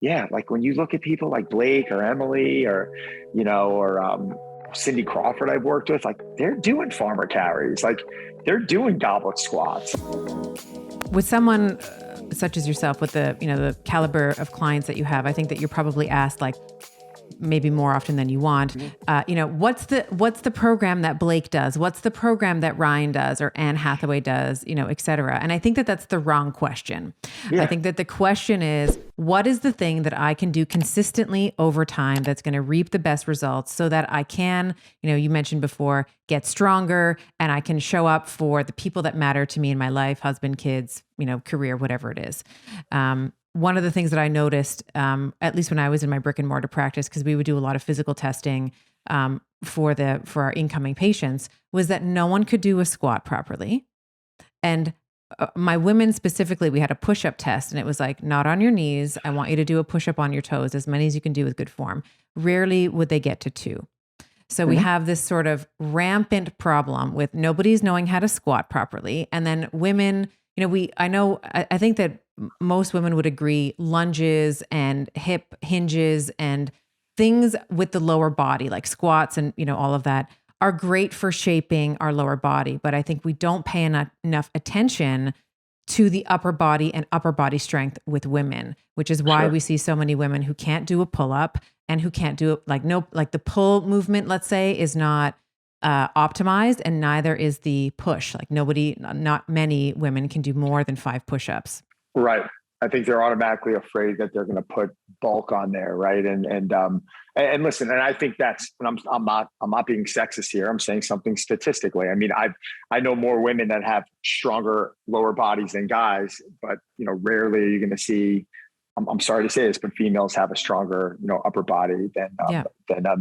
yeah, like when you look at people like Blake or Emily or, Cindy Crawford I've worked with, like they're doing farmer carries, like they're doing goblet squats. With someone such as yourself, with the caliber of clients that you have, I think that you're probably asked like maybe more often than you want. What's the program that Blake does? What's the program that Ryan does or Anne Hathaway does, et cetera. And I think that that's the wrong question. Yeah. I think that the question is, what is the thing that I can do consistently over time that's going to reap the best results so that I can, you mentioned before, get stronger and I can show up for the people that matter to me in my life, husband, kids, career, whatever it is. One of the things that I noticed, at least when I was in my brick and mortar practice, because we would do a lot of physical testing for our incoming patients, was that no one could do a squat properly. And my women specifically, we had a push-up test, and it was like, not on your knees. I want you to do a push-up on your toes, as many as you can do with good form. Rarely would they get to 2. So we have this sort of rampant problem with nobody's knowing how to squat properly. And then women, I think that most women would agree lunges and hip hinges and things with the lower body, like squats and, all of that, are great for shaping our lower body. But I think we don't pay enough attention to the upper body and upper body strength with women, which is why we see so many women who can't do a pull-up and who can't do like the pull movement, let's say, is not optimized, and neither is the push. Like not many women can do more than 5 push-ups. Right. I think they're automatically afraid that they're going to put bulk on there. Right. And listen, and I think that's, and I'm not being sexist here. I'm saying something statistically. I mean, I know more women that have stronger lower bodies than guys, but, rarely are you going to see, I'm sorry to say this, but females have a stronger, upper body than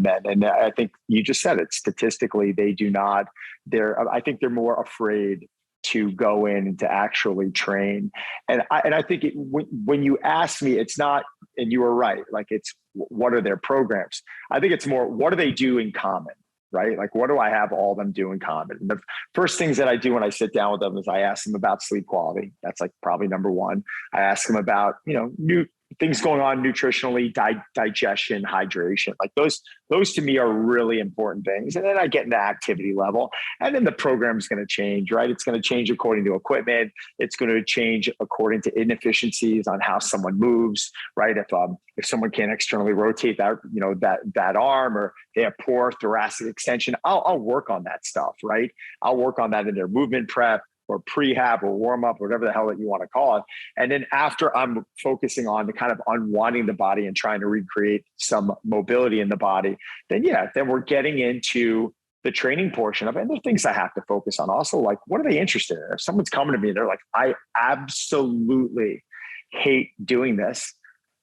men. And I think you just said it. Statistically, they do not. I think they're more afraid to go in and to actually train. And I think when you ask me, it's not, and you were right, like it's, what are their programs? I think it's more, what do they do in common, right? Like, what do I have all of them do in common? And the first things that I do when I sit down with them is I ask them about sleep quality. That's like probably number one. I ask them about, new things going on nutritionally, digestion, hydration, like those to me are really important things. And then I get into activity level, and then the program is going to change, right? It's going to change according to equipment. It's going to change according to inefficiencies on how someone moves, right? If someone can't externally rotate that, that arm, or they have poor thoracic extension, I'll work on that stuff, right? I'll work on that in their movement prep, or prehab, or warm up, whatever the hell that you want to call it. And then after I'm focusing on the kind of unwinding the body and trying to recreate some mobility in the body, then we're getting into the training portion of it. And there are things I have to focus on also, like, what are they interested in? If someone's coming to me, they're like, I absolutely hate doing this.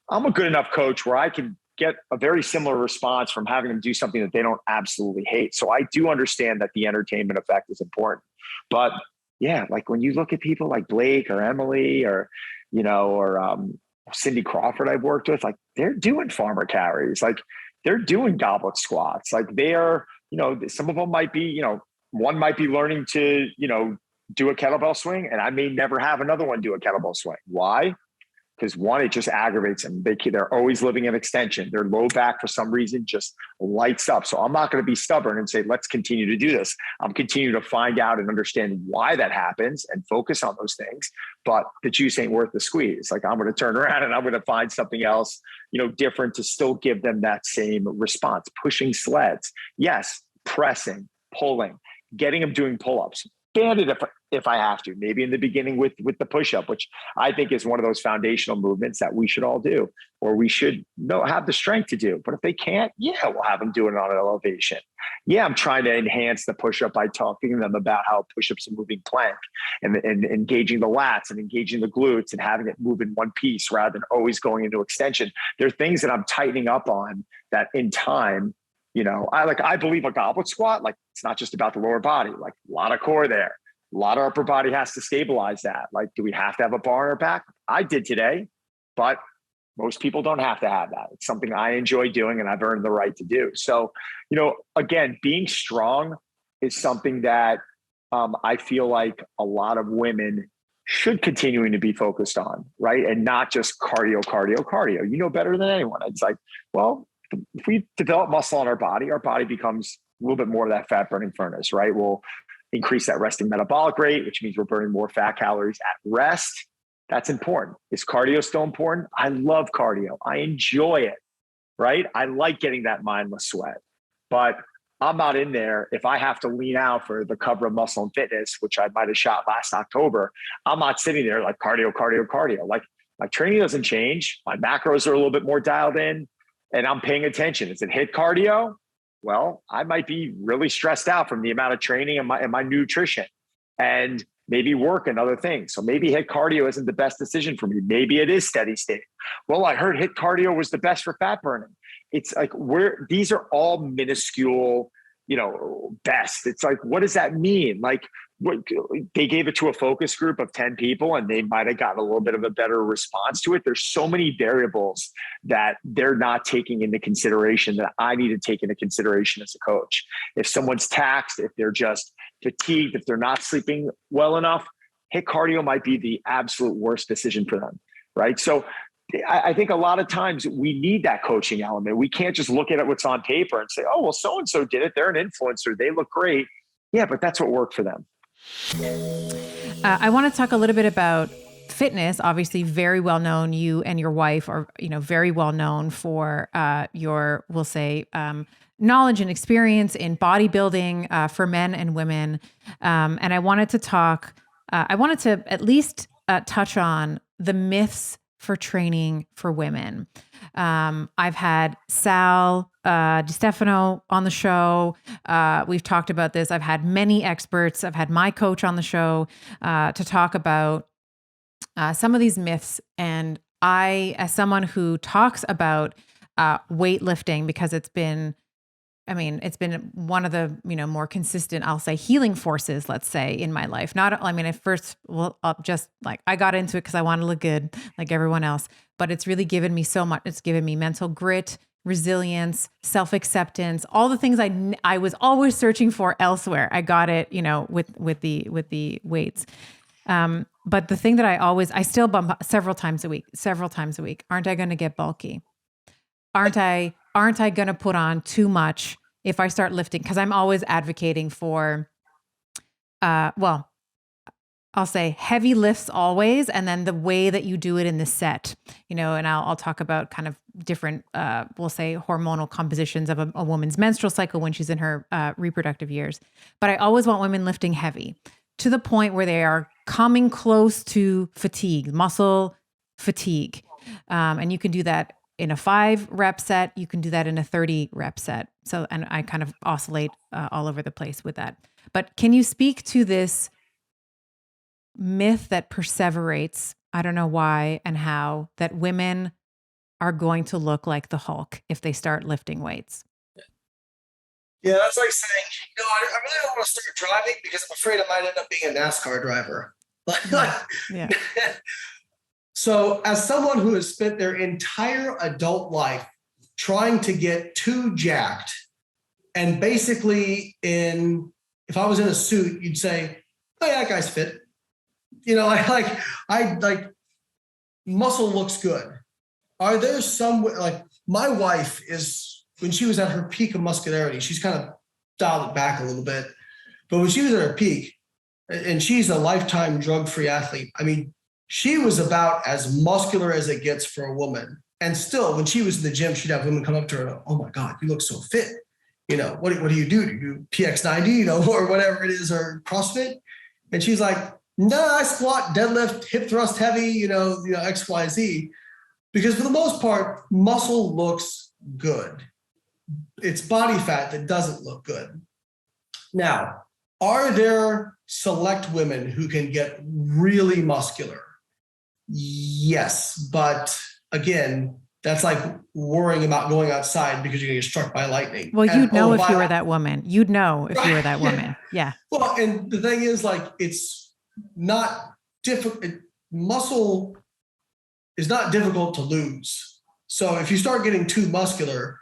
I'm a good enough coach where I can get a very similar response from having them do something that they don't absolutely hate. So I do understand that the entertainment effect is important. But yeah, like when you look at people like Blake or Emily or, Cindy Crawford I've worked with, like they're doing farmer carries, like they're doing goblet squats. Like they are, some of them might be, one might be learning to, do a kettlebell swing, and I may never have another one do a kettlebell swing. Why? Because one, it just aggravates them. They're always living in extension. Their low back for some reason just lights up. So I'm not going to be stubborn and say, let's continue to do this. I'm continuing to find out and understand why that happens and focus on those things. But the juice ain't worth the squeeze. Like I'm going to turn around and I'm going to find something else, different to still give them that same response. Pushing sleds. Yes. Pressing, pulling, getting them doing pull-ups. Banded if I have to, maybe in the beginning with the push-up, which I think is one of those foundational movements that we should all do, or we should have the strength to do. But if they can't, we'll have them do it on an elevation. I'm trying to enhance the push-up by talking to them about how push-ups are moving plank and engaging the lats and engaging the glutes and having it move in one piece rather than always going into extension. There are things that I'm tightening up on that in time, I believe a goblet squat, like it's not just about the lower body, like a lot of core there, a lot of upper body has to stabilize that. Like, do we have to have a bar on our back? I did today, but most people don't have to have that. It's something I enjoy doing and I've earned the right to do. So, again, being strong is something that I feel like a lot of women should continuing to be focused on, right? And not just cardio, cardio, cardio. You know better than anyone. It's like, well, if we develop muscle on our body becomes a little bit more of that fat burning furnace, right? We'll increase that resting metabolic rate, which means we're burning more fat calories at rest. That's important. Is cardio still important? I love cardio. I enjoy it, right? I like getting that mindless sweat, but I'm not in there. If I have to lean out for the cover of Muscle and Fitness, which I might have shot last October, I'm not sitting there like cardio, cardio, cardio. Like my training doesn't change. My macros are a little bit more dialed in and I'm paying attention. Is it HIIT cardio? Well, I might be really stressed out from the amount of training and my nutrition and maybe work and other things. So maybe HIIT cardio isn't the best decision for me. Maybe it is steady state. Well, I heard HIIT cardio was the best for fat burning. It's like these are all minuscule, best. It's like, what does that mean? Like they gave it to a focus group of 10 people and they might've gotten a little bit of a better response to it. There's so many variables that they're not taking into consideration that I need to take into consideration as a coach. If someone's taxed, if they're just fatigued, if they're not sleeping well enough, HIIT cardio might be the absolute worst decision for them, right? So I think a lot of times we need that coaching element. We can't just look at it what's on paper and say, oh, well, so-and-so did it. They're an influencer. They look great. Yeah, but that's what worked for them. I want to talk a little bit about fitness. Obviously, very well known. You and your wife are, very well known for your, we'll say, knowledge and experience in bodybuilding for men and women. And I wanted to at least touch on the myths for training for women. I've had Sal Di Stefano on the show. We've talked about this. I've had many experts. I've had my coach on the show to talk about some of these myths. And I, as someone who talks about weightlifting, because it's been one of the, more consistent, I'll say, healing forces, let's say, in my life. At first, I got into it because I want to look good like everyone else, but it's really given me so much. It's given me mental grit, resilience, self-acceptance, all the things I was always searching for elsewhere. I got it, with the weights. But the thing that I still bump several times a week. Aren't I going to get bulky? Aren't I going to put on too much if I start lifting? Because I'm always advocating for, I'll say heavy lifts always, and then the way that you do it in the set, and I'll talk about kind of different, we'll say hormonal compositions of a woman's menstrual cycle when she's in her reproductive years. But I always want women lifting heavy to the point where they are coming close to fatigue, muscle fatigue. And you can do that in a 5 rep set. You can do that in a 30 rep set. So, and I kind of oscillate all over the place with that. But can you speak to this myth that perseverates, I don't know why and how, that women are going to look like the Hulk if they start lifting weights? Yeah, that's like saying, I really don't want to start driving because I'm afraid I might end up being a NASCAR driver. Yeah. So as someone who has spent their entire adult life trying to get too jacked, and basically if I was in a suit, you'd say, oh yeah, that guy's fit. I muscle looks good. Are there some, like my wife is, when she was at her peak of muscularity, she's kind of dialed it back a little bit, but when she was at her peak, and she's a lifetime drug-free athlete, she was about as muscular as it gets for a woman. And still, when she was in the gym, she'd have women come up to her and, oh my God, you look so fit. What do you do? Do you do PX90, or whatever it is, or CrossFit? And she's like, no, I squat, deadlift, hip thrust heavy, X, Y, Z. Because for the most part, muscle looks good. It's body fat that doesn't look good. Now, are there select women who can get really muscular? Yes, but again, that's like worrying about going outside because you're going to get struck by lightning. Well, you'd know if you were that woman. You'd know if you were that woman. Yeah. Well, and the thing is, it's not difficult. Muscle is not difficult to lose. So if you start getting too muscular,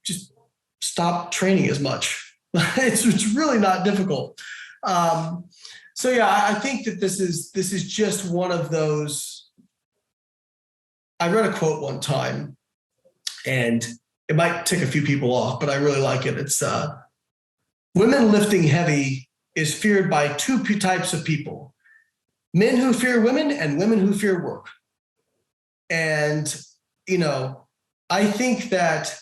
just stop training as much. It's really not difficult. So yeah, I think that this is just one of those. I read a quote one time, and it might tick a few people off, but I really like it. It's women lifting heavy is feared by two types of people: men who fear women and women who fear work. And I think that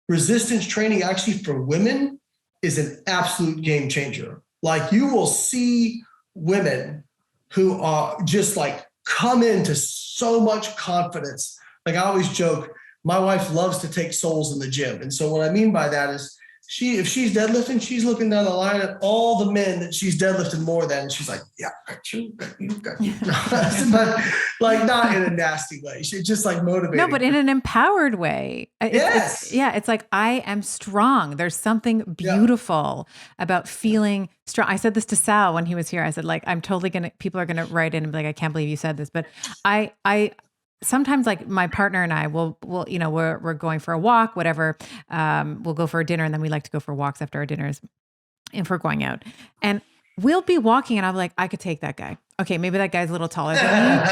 resistance training actually for women is an absolute game changer. Like, you will see women who are just like come into so much confidence. Like, I always joke, my wife loves to take souls in the gym. And so what I mean by that is if she's deadlifting, she's looking down the line at all the men that she's deadlifted more than. And she's like, yeah, got you. But like, not in a nasty way. She's just like motivating. No, but in an empowered way. Yes. It's like, I am strong. There's something beautiful about feeling strong. I said this to Sal when he was here. I said, like, I'm totally people are going to write in and be like, I can't believe you said this. But I sometimes, like, my partner and I will, we're going for a walk, whatever. We'll go for a dinner, and then we like to go for walks after our dinners if we're going out. And we'll be walking, and I'm like, I could take that guy. Okay, maybe that guy's a little taller than me.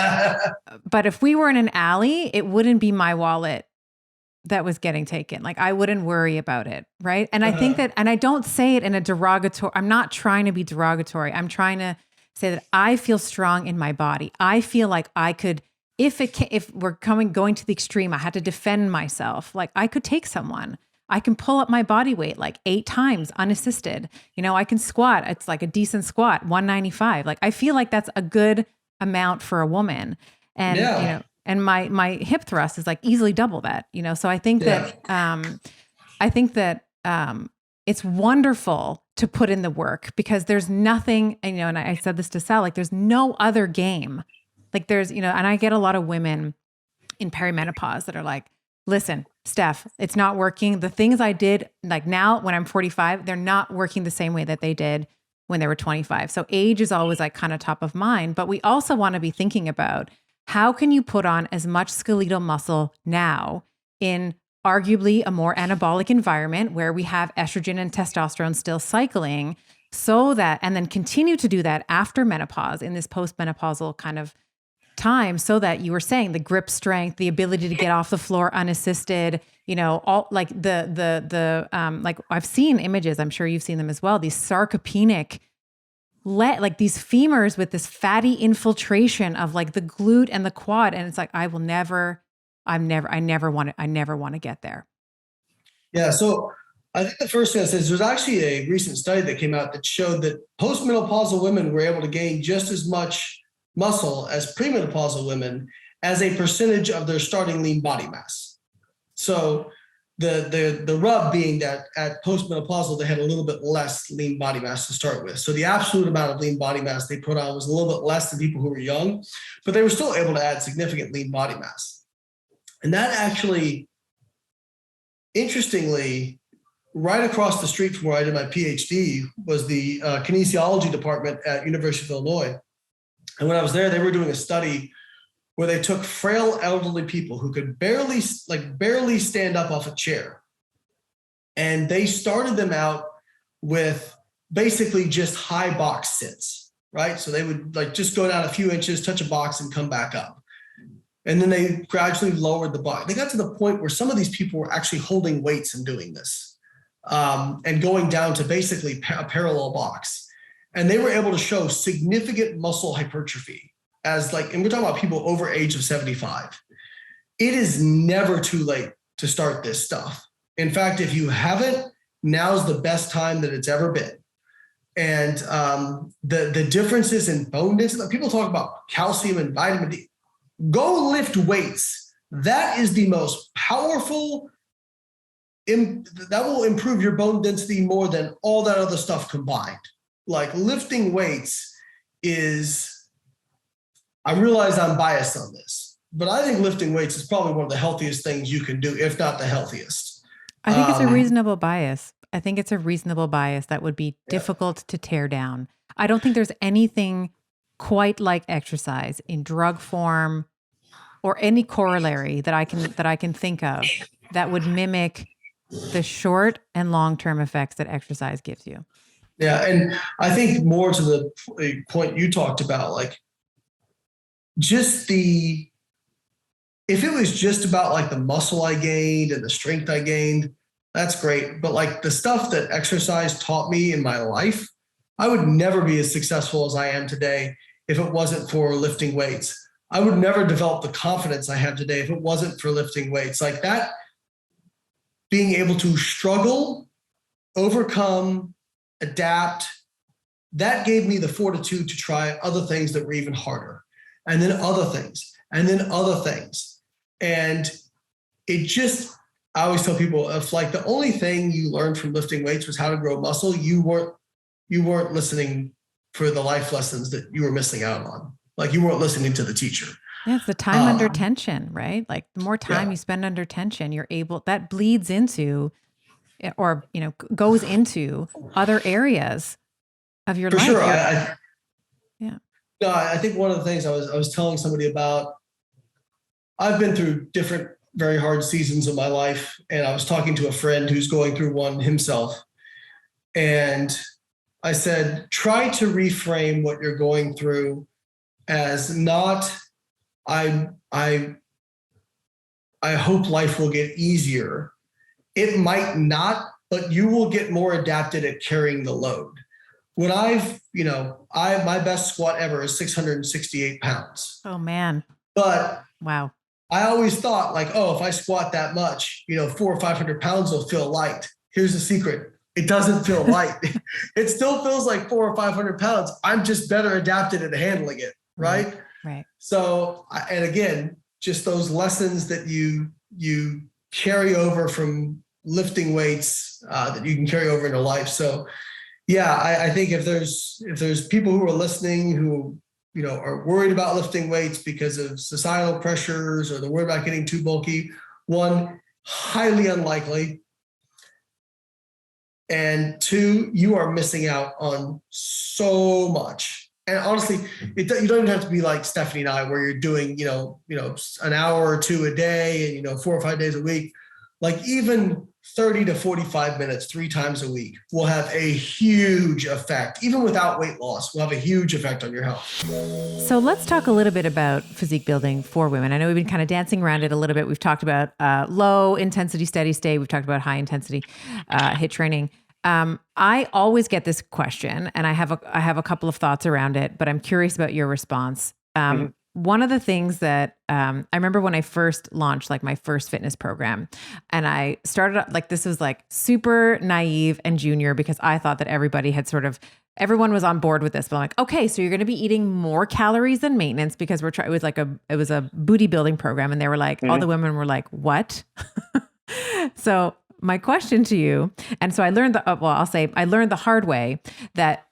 But if we were in an alley, it wouldn't be my wallet that was getting taken. Like, I wouldn't worry about it, right? And I think that, and I don't say it in a derogatory, I'm not trying to be derogatory. I'm trying to say that I feel strong in my body. I feel like I could, if we're going to the extreme, I had to defend myself. Like, I could take someone. I can pull up my body weight like 8 times unassisted. I can squat. It's like a decent squat, 195. Like, I feel like that's a good amount for a woman. And, and my hip thrust is like easily double that, So I think that, it's wonderful to put in the work, because there's nothing, and I said this to Sal, like, there's no other game. Like, there's, and I get a lot of women in perimenopause that are like, listen, Steph, it's not working. The things I did, like, now when I'm 45, they're not working the same way that they did when they were 25. So age is always like kind of top of mind, but we also want to be thinking about, how can you put on as much skeletal muscle now in arguably a more anabolic environment where we have estrogen and testosterone still cycling, so that, and then continue to do that after menopause in this postmenopausal kind of time, so that you were saying the grip strength, the ability to get off the floor unassisted, all like like, I've seen images, I'm sure you've seen them as well, these sarcopenic, like these femurs with this fatty infiltration of like the glute and the quad. And it's like, I never want to get there. Yeah. So I think the first thing I said is, there's actually a recent study that came out that showed that postmenopausal women were able to gain just as much muscle as premenopausal women as a percentage of their starting lean body mass. So the rub being that at postmenopausal, they had a little bit less lean body mass to start with. So the absolute amount of lean body mass they put on was a little bit less than people who were young, but they were still able to add significant lean body mass. And that actually, interestingly, right across the street from where I did my PhD was the kinesiology department at University of Illinois. And when I was there, they were doing a study where they took frail elderly people who could barely stand up off a chair. And they started them out with basically just high box sits, right? So they would like just go down a few inches, touch a box, and come back up. And then they gradually lowered the box. They got to the point where some of these people were actually holding weights and doing this, and going down to basically a parallel box. And they were able to show significant muscle hypertrophy and we're talking about people over age of 75. It is never too late to start this stuff. In fact, if you haven't, now's the best time that it's ever been. And the differences in bone density, people talk about calcium and vitamin D. Go lift weights. That is the most powerful, that will improve your bone density more than all that other stuff combined. Like, lifting weights is, I realize I'm biased on this, but I think lifting weights is probably one of the healthiest things you can do, if not the healthiest. I think it's a reasonable bias. I think it's a reasonable bias that would be difficult to tear down. I don't think there's anything quite like exercise in drug form or any corollary that I can think of that would mimic the short and long-term effects that exercise gives you. Yeah. And I think more to the point you talked about, like just if it was just about like the muscle I gained and the strength I gained, that's great. But like the stuff that exercise taught me in my life, I would never be as successful as I am today if it wasn't for lifting weights. I would never develop the confidence I have today if it wasn't for lifting weights. Like that, being able to struggle, overcome, adapt, that gave me the fortitude to try other things that were even harder, and then other things, and then other things. And it just, I always tell people, if like the only thing you learned from lifting weights was how to grow muscle, you weren't listening for the life lessons that you were missing out on. Like you weren't listening to the teacher. Yeah, it's the time under tension, right? Like the more time you spend under tension, that bleeds into, or, goes into other areas of your life. For sure. Yeah. No, I think one of the things I was telling somebody about, I've been through different very hard seasons of my life, and I was talking to a friend who's going through one himself. And I said, try to reframe what you're going through as not, I hope life will get easier. It might not, but you will get more adapted at carrying the load. When my best squat ever is 668 pounds. Oh man. But wow. I always thought like, oh, if I squat that much, 400 or 500 pounds will feel light. Here's the secret. It doesn't feel light. It still feels like 400 or 500 pounds. I'm just better adapted at handling it. Right. Right. So, and again, just those lessons that you carry over from lifting weights that you can carry over into life. So yeah, I think if there's people who are listening who, are worried about lifting weights because of societal pressures, or they're worried about getting too bulky, one, highly unlikely. And two, you are missing out on so much. And honestly, you don't even have to be like Stephanie and I, where you're doing, an hour or two a day and, 4 or 5 days a week. Like even 30 to 45 minutes, 3 times a week will have a huge effect. Even without weight loss, will have a huge effect on your health. So let's talk a little bit about physique building for women. I know we've been kind of dancing around it a little bit. We've talked about low intensity, steady state. We've talked about high intensity HIIT training. I always get this question, and I have a couple of thoughts around it, but I'm curious about your response. One of the things that I remember when I first launched like my first fitness program, and I started like, this was like super naive and junior because I thought that everyone was on board with this, but I'm like, okay, so you're going to be eating more calories than maintenance because it was a booty building program. And they were like, all the women were like, what? So my question to you, and so I learned I learned the hard way that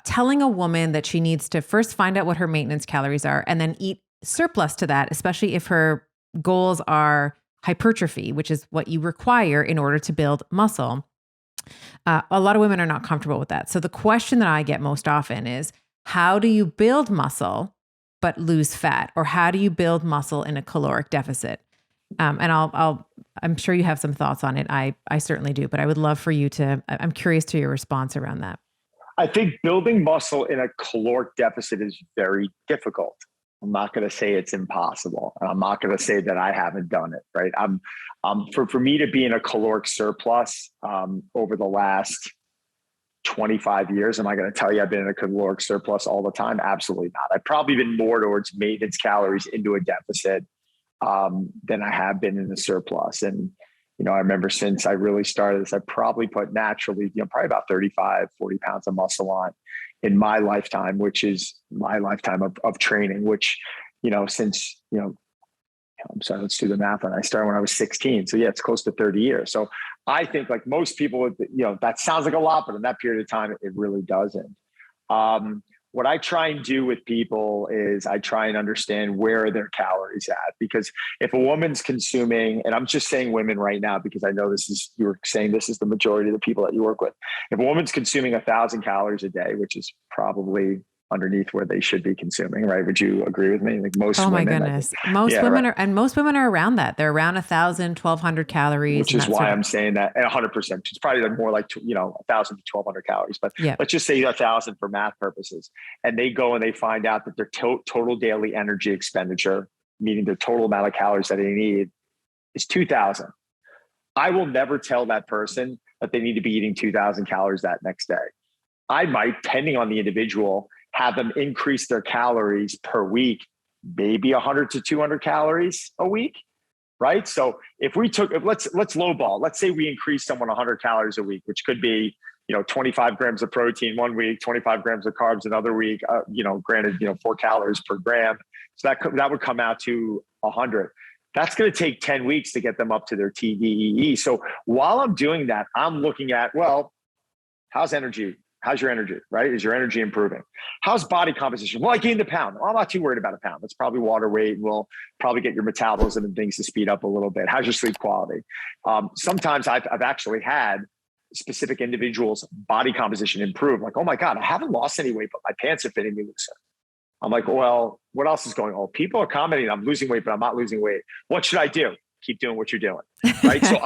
telling a woman that she needs to first find out what her maintenance calories are and then eat surplus to that, especially if her goals are hypertrophy, which is what you require in order to build muscle. A lot of women are not comfortable with that. So the question that I get most often is, how do you build muscle but lose fat? Or how do you build muscle in a caloric deficit? And I'm sure you have some thoughts on it. I certainly do, but I would love for you I'm curious to your response around that. I think building muscle in a caloric deficit is very difficult. I'm not going to say it's impossible. I'm not going to say that I haven't done it, right? For me to be in a caloric surplus over the last 25 years, am I going to tell you I've been in a caloric surplus all the time? Absolutely not. I've probably been more towards maintenance calories into a deficit than I have been in a surplus. And I remember since I really started this, I probably put naturally, probably about 35, 40 pounds of muscle on in my lifetime, which is my lifetime of training, which, since, I'm sorry, let's do the math. And I started when I was 16. So yeah, it's close to 30 years. So I think like most people, that sounds like a lot, but in that period of time, it really doesn't. What I try and do with people is I try and understand where are their calories at, because if a woman's consuming, and I'm just saying women right now, because I know you were saying this is the majority of the people that you work with. If a woman's consuming 1,000 calories a day, which is probably underneath where they should be consuming, right? Would you agree with me? Like most Oh my women, goodness. Most women are, and most women are around that. They're around 1,200 calories. Which is why I'm saying that at 100%. It's probably more like, 1,000 to 1,200 calories, but let's just say 1,000 for math purposes. And they go and they find out that their total daily energy expenditure, meaning the total amount of calories that they need, is 2,000. I will never tell that person that they need to be eating 2,000 calories that next day. I might, depending on the individual, have them increase their calories per week, maybe 100 to 200 calories a week, right? So if let's lowball, let's say we increase someone 100 calories a week, which could be, 25 grams of protein one week, 25 grams of carbs another week, granted, 4 calories per gram. So that would come out to 100. That's going to take 10 weeks to get them up to their TDEE. So while I'm doing that, I'm looking at, well, how's energy? How's your energy, right? Is your energy improving? How's body composition? Well, I gained a pound. Well, I'm not too worried about a pound. That's probably water weight. We'll probably get your metabolism and things to speed up a little bit. How's your sleep quality? Sometimes I've actually had specific individuals' body composition improve. Like, oh my God, I haven't lost any weight, but my pants are fitting me looser. I'm like, well, what else is going on? People are commenting, I'm losing weight, but I'm not losing weight. What should I do? Keep doing what you're doing, right? So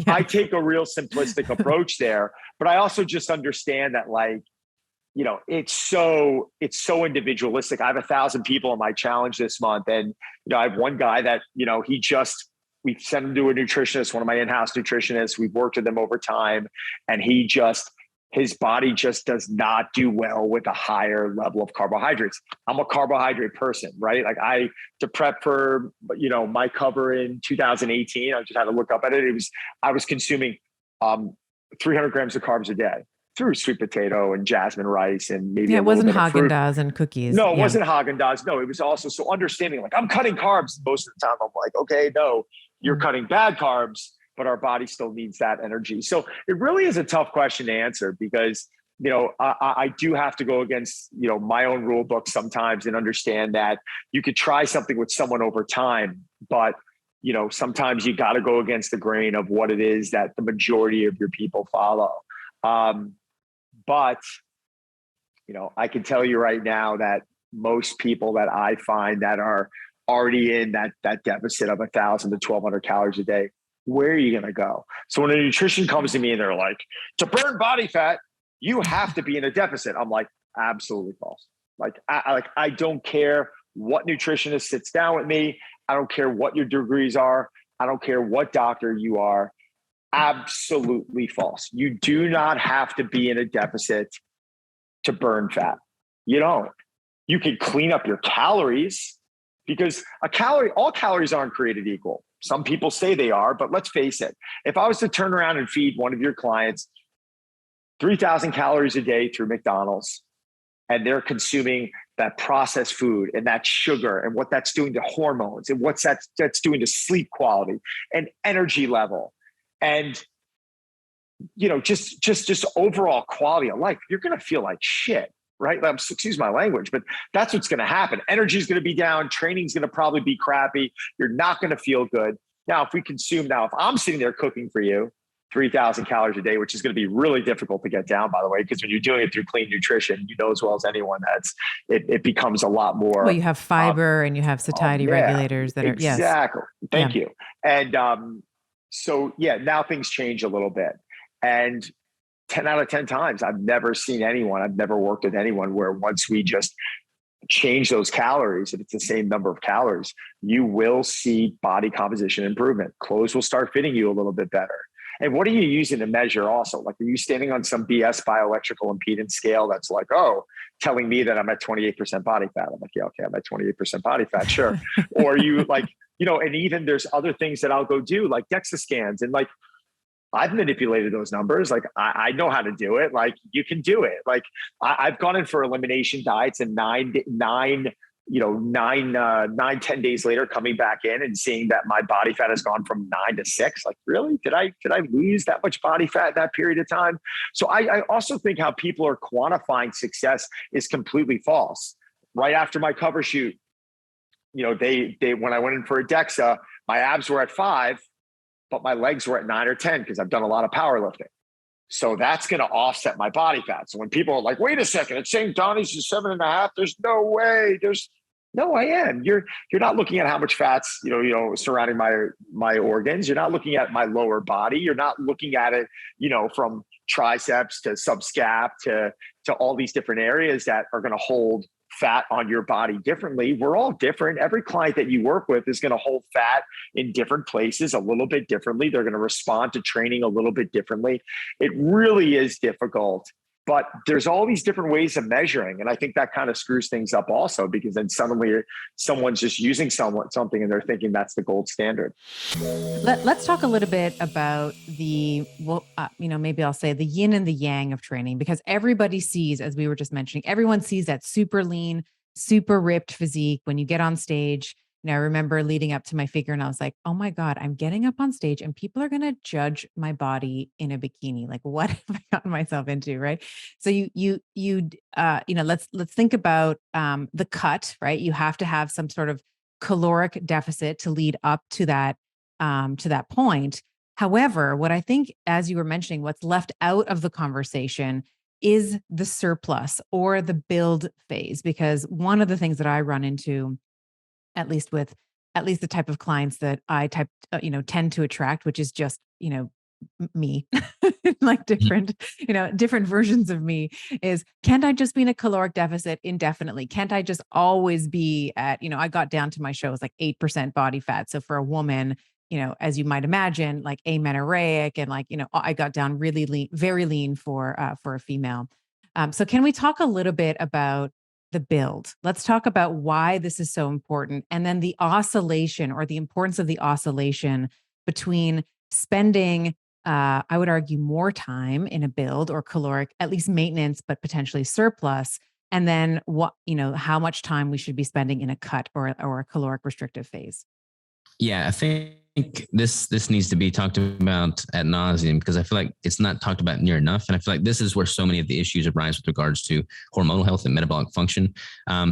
I take a real simplistic approach there, but I also just understand that, like, it's so individualistic. I have 1,000 people in my challenge this month, and I have one guy that we sent him to a nutritionist, one of my in-house nutritionists. We've worked with him over time, and his body just does not do well with a higher level of carbohydrates. I'm a carbohydrate person, right? Like to prep for, my cover in 2018, I just had to look up at it. I was consuming 300 grams of carbs a day through sweet potato and jasmine rice and maybe it wasn't Haagen-Dazs and cookies. No, it wasn't Haagen-Dazs. No, it was also so understanding, like, I'm cutting carbs most of the time. I'm like, okay, no, you're cutting bad carbs, but our body still needs that energy. So it really is a tough question to answer because, I do have to go against, my own rule book sometimes and understand that you could try something with someone over time, but, sometimes you got to go against the grain of what it is that the majority of your people follow. But, I can tell you right now that most people that I find that are already in that deficit of 1,000 to 1,200 calories a day, where are you going to go? So when a nutrition comes to me and they're like, to burn body fat, you have to be in a deficit. I'm like, absolutely false. Like, I don't care what nutritionist sits down with me. I don't care what your degrees are. I don't care what doctor you are. Absolutely false. You do not have to be in a deficit to burn fat. You don't. You can clean up your calories because all calories aren't created equal. Some people say they are, but let's face it. If I was to turn around and feed one of your clients 3,000 calories a day through McDonald's, and they're consuming that processed food and that sugar and what that's doing to hormones and what's that's doing to sleep quality and energy level and, just overall quality of life, you're going to feel like shit. Right? Excuse my language, but that's what's going to happen. Energy is going to be down. Training is going to probably be crappy. You're not going to feel good. Now, if I'm sitting there cooking for you 3,000 calories a day, which is going to be really difficult to get down, by the way, because when you're doing it through clean nutrition, as well as anyone, it becomes a lot more. Well, you have fiber and you have satiety regulators that are, exactly. Thank you. And now things change a little bit. And 10 out of 10 times, I've never worked with anyone where once we just change those calories, if it's the same number of calories, you will see body composition improvement. Clothes will start fitting you a little bit better. And what are you using to measure also? Like, are you standing on some BS bioelectrical impedance scale that's like, telling me that I'm at 28% body fat? I'm like, yeah, okay, I'm at 28% body fat, sure. Or you like, and even there's other things that I'll go do, like DEXA scans, and like, I've manipulated those numbers. Like, I know how to do it. Like, you can do it. Like, I've gone in for elimination diets and 10 days later coming back in and seeing that my body fat has gone from 9 to 6. Like, really? Did I lose that much body fat in that period of time? So I also think how people are quantifying success is completely false. Right after my cover shoot, they when I went in for a DEXA, my abs were at 5, but my legs were at 9 or 10 because I've done a lot of powerlifting. So that's going to offset my body fat. So when people are like, wait a second, it's saying Donnie's is 7.5. There's no way. No, I am. You're not looking at how much fat's, surrounding my organs. You're not looking at my lower body. You're not looking at it, from triceps to subscap to all these different areas that are going to hold fat on your body differently. We're all different. Every client that you work with is going to hold fat in different places a little bit differently. They're going to respond to training a little bit differently. It really is difficult, but there's all these different ways of measuring. And I think that kind of screws things up also, because then suddenly someone's just using something and they're thinking that's the gold standard. Let's talk a little bit about maybe I'll say the yin and the yang of training, because everybody sees, as we were just mentioning, everyone sees that super lean, super ripped physique when you get on stage. I remember leading up to my figure and I was like, oh my God, I'm getting up on stage and people are going to judge my body in a bikini. Like, what have I gotten myself into? Right. So let's think about the cut, right? You have to have some sort of caloric deficit to lead up to that point. However, what I think, as you were mentioning, what's left out of the conversation is the surplus or the build phase, because one of the things that I run into, at least the type of clients that I tend to attract, which is just, me, like different versions of me, is, can't I just be in a caloric deficit indefinitely? Can't I just always be at, I got down to my shows like 8% body fat. So for a woman, as you might imagine, like amenorrheic, and I got down really lean, very lean for a female. So can we talk a little bit about the build? Let's talk about why this is so important. And then the oscillation, or the importance of the oscillation between spending, I would argue, more time in a build or caloric, at least maintenance, but potentially surplus. And then how much time we should be spending in a cut or a caloric restrictive phase. Yeah, I think this needs to be talked about ad nauseum, because I feel like it's not talked about near enough. And I feel like this is where so many of the issues arise with regards to hormonal health and metabolic function.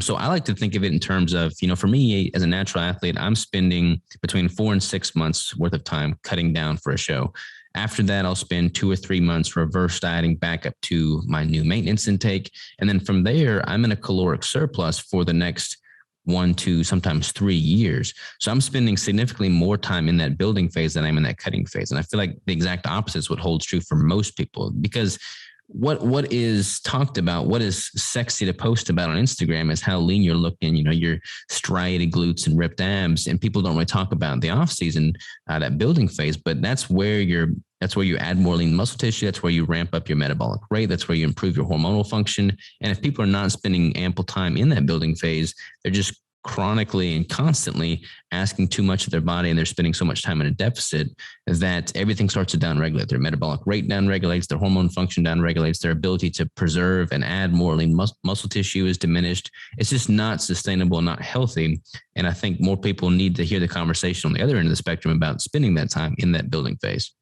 So I like to think of it in terms of, for me as a natural athlete, I'm spending between 4 and 6 months worth of time cutting down for a show. After that, I'll spend 2 or 3 months reverse dieting back up to my new maintenance intake. And then from there, I'm in a caloric surplus for the next 1, 2, sometimes 3 years. So I'm spending significantly more time in that building phase than I'm in that cutting phase. And I feel like the exact opposite is what holds true for most people, because what is talked about, what is sexy to post about on Instagram is how lean you're looking, your striated glutes and ripped abs. And people don't really talk about the off season, that building phase, but that's where you add more lean muscle tissue. That's where you ramp up your metabolic rate. That's where you improve your hormonal function. And if people are not spending ample time in that building phase, they're just chronically and constantly asking too much of their body, and they're spending so much time in a deficit that everything starts to downregulate. Their metabolic rate downregulates, their hormone function downregulates, their ability to preserve and add more lean muscle tissue is diminished. It's just not sustainable, not healthy. And I think more people need to hear the conversation on the other end of the spectrum about spending that time in that building phase.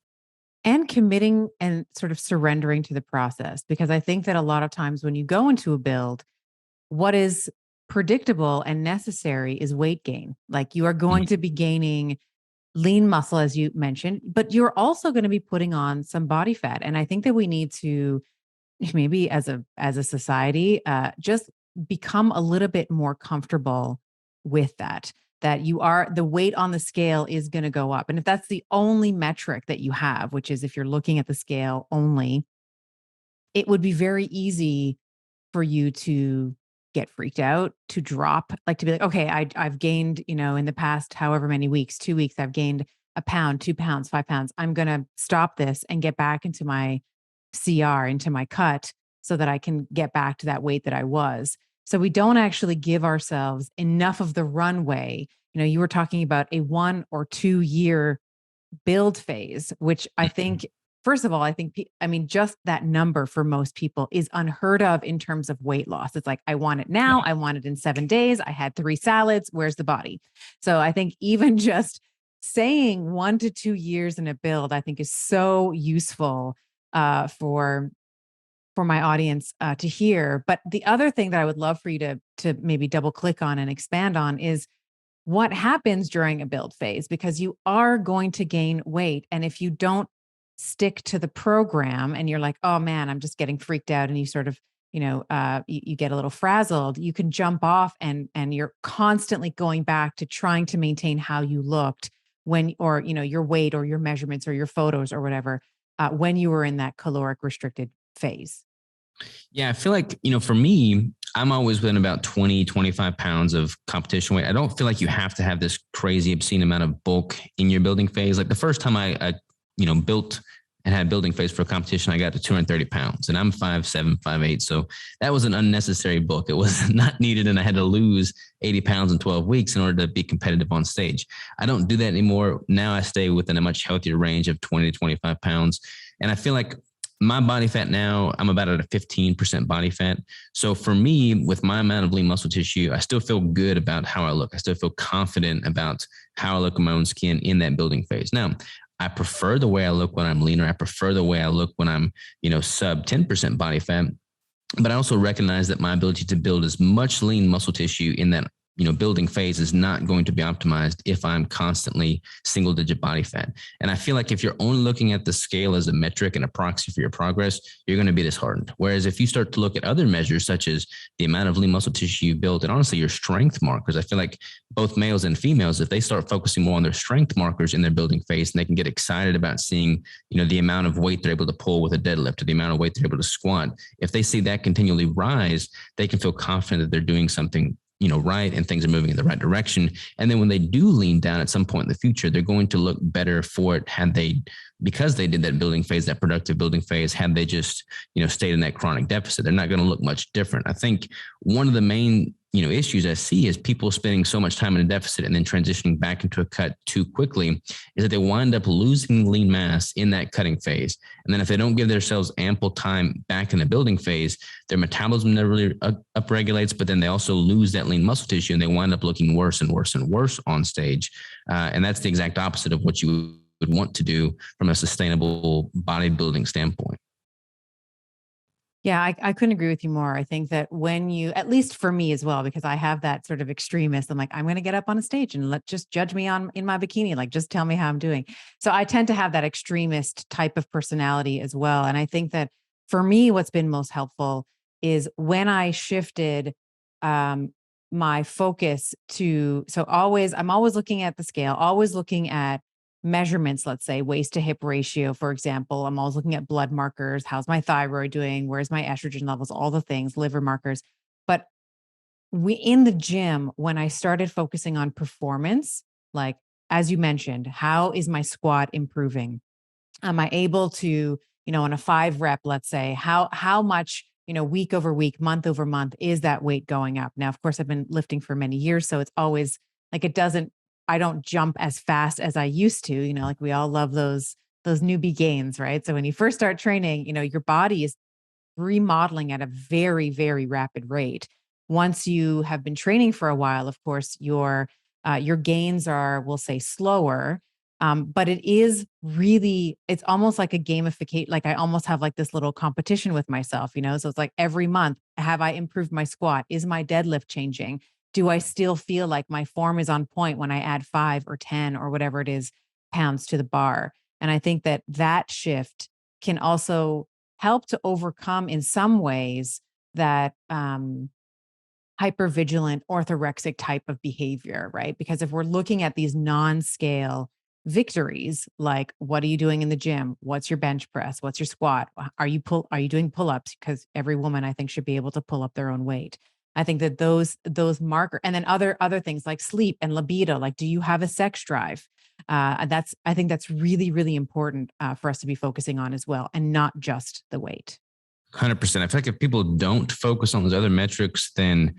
And committing and sort of surrendering to the process, because I think that a lot of times when you go into a build, what is predictable and necessary is weight gain. Like, you are going to be gaining lean muscle, as you mentioned, but you're also going to be putting on some body fat. And I think that we need to, maybe as a society, just become a little bit more comfortable with that the weight on the scale is going to go up. And if that's the only metric that you have, which is if you're looking at the scale only, it would be very easy for you to get freaked out, to drop, like to be like, okay, I've gained, in the past, however many weeks, 2 weeks, I've gained a pound, 2 pounds, 5 pounds. I'm going to stop this and get back into my CR, into my cut, so that I can get back to that weight that I was. So we don't actually give ourselves enough of the runway. You were talking about a 1 or 2 year build phase, which I think, first of all, just that number for most people is unheard of in terms of weight loss. It's like, I want it now. I want it in 7 days. I had 3 salads. Where's the body? So I think even just saying 1 to 2 years in a build, I think is so useful for my audience to hear. But the other thing that I would love for you to maybe double click on and expand on is what happens during a build phase, because you are going to gain weight. And if you don't stick to the program and you're like, oh man, I'm just getting freaked out, and you sort of, you get a little frazzled, you can jump off and you're constantly going back to trying to maintain how you looked when, or, your weight or your measurements or your photos or whatever, when you were in that caloric restricted phase. Yeah, I feel like, for me, I'm always within about 20, 25 pounds of competition weight. I don't feel like you have to have this crazy, obscene amount of bulk in your building phase. Like the first time I built and had building phase for a competition, I got to 230 pounds and I'm 5'7", 5'8". So that was an unnecessary bulk. It was not needed. And I had to lose 80 pounds in 12 weeks in order to be competitive on stage. I don't do that anymore. Now I stay within a much healthier range of 20 to 25 pounds. And I feel like my body fat now, I'm about at a 15% body fat. So for me, with my amount of lean muscle tissue, I still feel good about how I look. I still feel confident about how I look in my own skin in that building phase. Now, I prefer the way I look when I'm leaner. I prefer the way I look when I'm, sub 10% body fat. But I also recognize that my ability to build as much lean muscle tissue in that building phase is not going to be optimized if I'm constantly single digit body fat. And I feel like if you're only looking at the scale as a metric and a proxy for your progress, you're going to be disheartened. Whereas if you start to look at other measures, such as the amount of lean muscle tissue you build, and honestly, your strength markers, I feel like both males and females, if they start focusing more on their strength markers in their building phase, and they can get excited about seeing, the amount of weight they're able to pull with a deadlift or the amount of weight they're able to squat, if they see that continually rise, they can feel confident that they're doing something right, and things are moving in the right direction. And then when they do lean down at some point in the future, they're going to look better for it because they did that building phase, that productive building phase, had they just, stayed in that chronic deficit. They're not going to look much different. I think one of the main, issues I see is people spending so much time in a deficit and then transitioning back into a cut too quickly, is that they wind up losing lean mass in that cutting phase. And then if they don't give themselves ample time back in the building phase, their metabolism never really upregulates, but then they also lose that lean muscle tissue and they wind up looking worse and worse and worse on stage. And that's the exact opposite of what you would want to do from a sustainable bodybuilding standpoint. Yeah, I couldn't agree with you more. I think that when you, at least for me as well, because I have that sort of extremist, I'm like, I'm going to get up on a stage and just judge me in my bikini, like just tell me how I'm doing. So I tend to have that extremist type of personality as well. And I think that for me, what's been most helpful is when I shifted my focus to, I'm always looking at the scale, always looking at measurements, let's say waist to hip ratio, for example. I'm always looking at blood markers. How's my thyroid doing? Where's my estrogen levels? All the things, liver markers. But in the gym, when I started focusing on performance, like, as you mentioned, how is my squat improving? Am I able to, on a 5 rep, let's say, how much, week over week, month over month, is that weight going up? Now, of course, I've been lifting for many years, so it's always like, I don't jump as fast as I used to, like we all love those newbie gains, right? So when you first start training, your body is remodeling at a very, very rapid rate. Once you have been training for a while, of course, your gains are, we'll say, slower. But it is really, it's almost like a gamification. Like I almost have like this little competition with myself, so it's like every month, have I improved my squat? Is my deadlift changing? Do I still feel like my form is on point when I add 5 or 10 or whatever it is pounds to the bar? And I think that shift can also help to overcome in some ways that hypervigilant orthorexic type of behavior, right? Because if we're looking at these non-scale victories, like what are you doing in the gym? What's your bench press? What's your squat? Are you doing pull-ups? Because every woman, I think, should be able to pull up their own weight. I think that those markers, and then other things like sleep and libido, like, do you have a sex drive? I think that's really, really important for us to be focusing on as well, and not just the weight. 100%. I feel like if people don't focus on those other metrics, then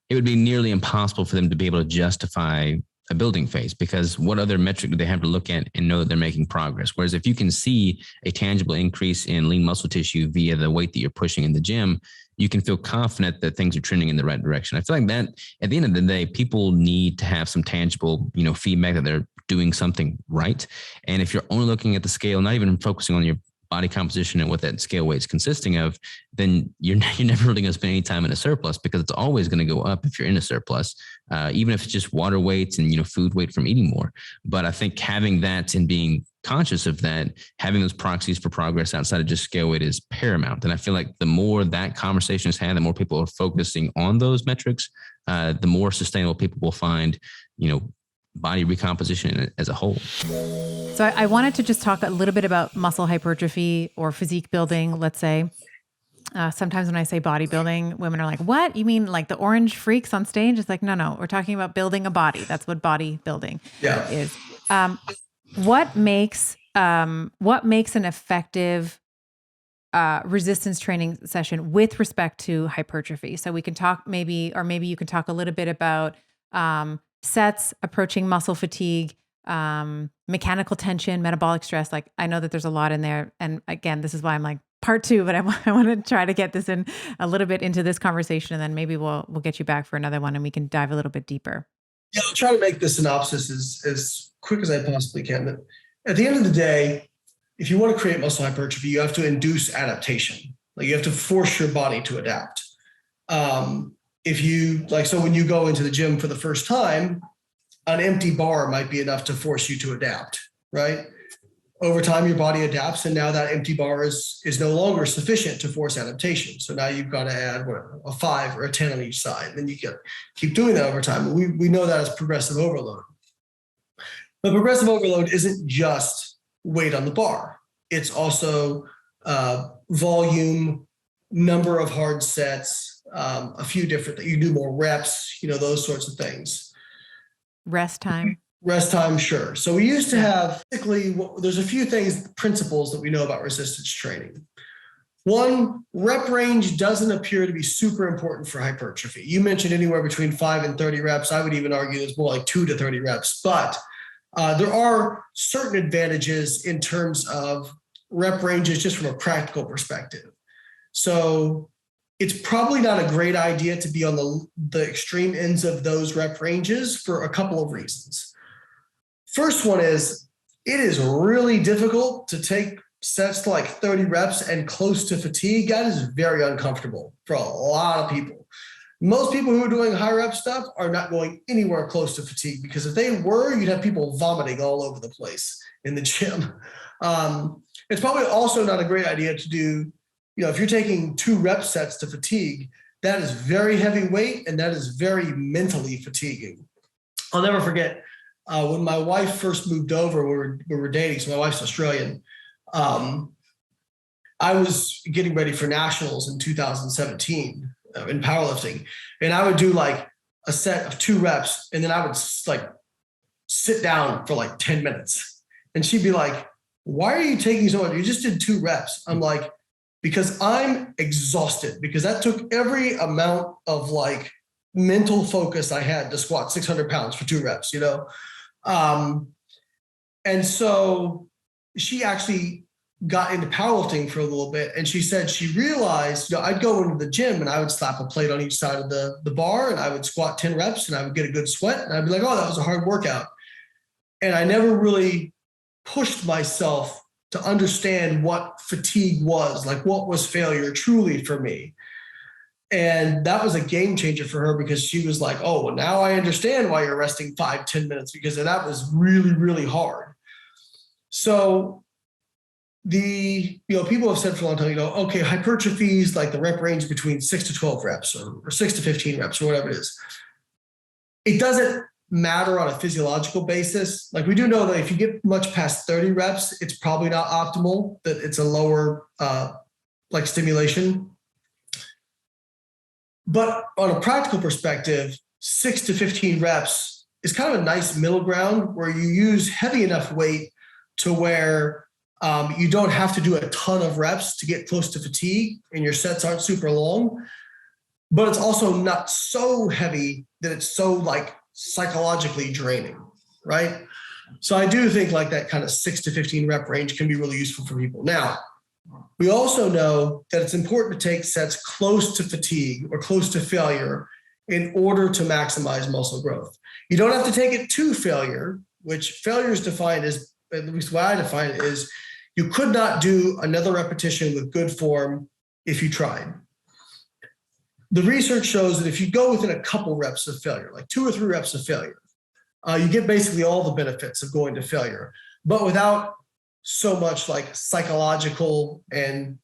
it would be nearly impossible for them to be able to justify a building phase, because what other metric do they have to look at and know that they're making progress? Whereas if you can see a tangible increase in lean muscle tissue via the weight that you're pushing in the gym, you can feel confident that things are trending in the right direction. I feel like that at the end of the day, people need to have some tangible, feedback that they're doing something right. And if you're only looking at the scale, not even focusing on your body composition and what that scale weight is consisting of, then you're never really going to spend any time in a surplus, because it's always going to go up if you're in a surplus, even if it's just water weight and, food weight from eating more. But I think having that and being conscious of that, having those proxies for progress outside of just scale weight is paramount. And I feel like the more that conversation is had, the more people are focusing on those metrics, the more sustainable people will find, body recomposition as a whole. So I wanted to just talk a little bit about muscle hypertrophy or physique building, let's say. Sometimes when I say bodybuilding, women are like, what? You mean like the orange freaks on stage? It's like, no, we're talking about building a body. That's what bodybuilding is. What makes an effective resistance training session with respect to hypertrophy? So we can talk maybe you can talk a little bit about sets, approaching muscle fatigue, mechanical tension, metabolic stress. Like, I know that there's a lot in there. And again, this is why I'm like part 2, but I want to try to get this in a little bit into this conversation, and then maybe we'll get you back for another one and we can dive a little bit deeper. Yeah, I'll try to make the synopsis as quick as I possibly can. But at the end of the day, if you want to create muscle hypertrophy, you have to induce adaptation. Like, you have to force your body to adapt. So when you go into the gym for the first time, an empty bar might be enough to force you to adapt, right? Over time, your body adapts, and now that empty bar is no longer sufficient to force adaptation. So now you've got to add a 5 or a 10 on each side. Then you keep doing that over time. We know that as progressive overload. But progressive overload isn't just weight on the bar. It's also volume, number of hard sets, a few different things. You do more reps, those sorts of things. Rest time, sure. So we used to have, basically, there's a few principles that we know about resistance training. One, rep range doesn't appear to be super important for hypertrophy. You mentioned anywhere between 5 and 30 reps. I would even argue it's more like 2 to 30 reps. But there are certain advantages in terms of rep ranges just from a practical perspective. So it's probably not a great idea to be on the extreme ends of those rep ranges for a couple of reasons. First one is, it is really difficult to take sets to like 30 reps and close to fatigue. That is very uncomfortable for a lot of people. Most people who are doing high rep stuff are not going anywhere close to fatigue, because if they were, you'd have people vomiting all over the place in the gym. It's probably also not a great idea to do, if you're taking 2 rep sets to fatigue, that is very heavy weight, and that is very mentally fatiguing. I'll never forget when my wife first moved over, we were dating, so my wife's Australian. I was getting ready for nationals in 2017 in powerlifting, and I would do like a set of 2 reps, and then I would like sit down for like 10 minutes, and she'd be like, "Why are you taking so much? You just did 2 reps." I'm like, because I'm exhausted, because that took every amount of like mental focus I had to squat 600 pounds for 2 reps, And so she actually got into powerlifting for a little bit, and she said she realized, I'd go into the gym and I would slap a plate on each side of the bar, and I would squat 10 reps and I would get a good sweat, and I'd be like, oh, that was a hard workout. And I never really pushed myself to understand what fatigue was, like what was failure truly for me. And that was a game changer for her, because she was like, oh, well, now I understand why you're resting 5-10 minutes, because that was really, really hard. So people have said for a long time, okay, hypertrophy is like the rep range between 6 to 12 reps or 6 to 15 reps or whatever it is. It doesn't matter on a physiological basis. Like, we do know that if you get much past 30 reps, it's probably not optimal, that it's a lower stimulation. But on a practical perspective, 6 to 15 reps is kind of a nice middle ground where you use heavy enough weight to where you don't have to do a ton of reps to get close to fatigue, and your sets aren't super long, but it's also not so heavy that it's so like psychologically draining, right? So I do think like that kind of 6 to 15 rep range can be really useful for people. Now, we also know that it's important to take sets close to fatigue or close to failure in order to maximize muscle growth. You don't have to take it to failure, which failure is defined as, at least what I define it, is You could not do another repetition with good form if you tried. The research shows that if you go within a couple reps of failure, like 2 or 3 reps of failure, you get basically all the benefits of going to failure, but without so much like psychological, and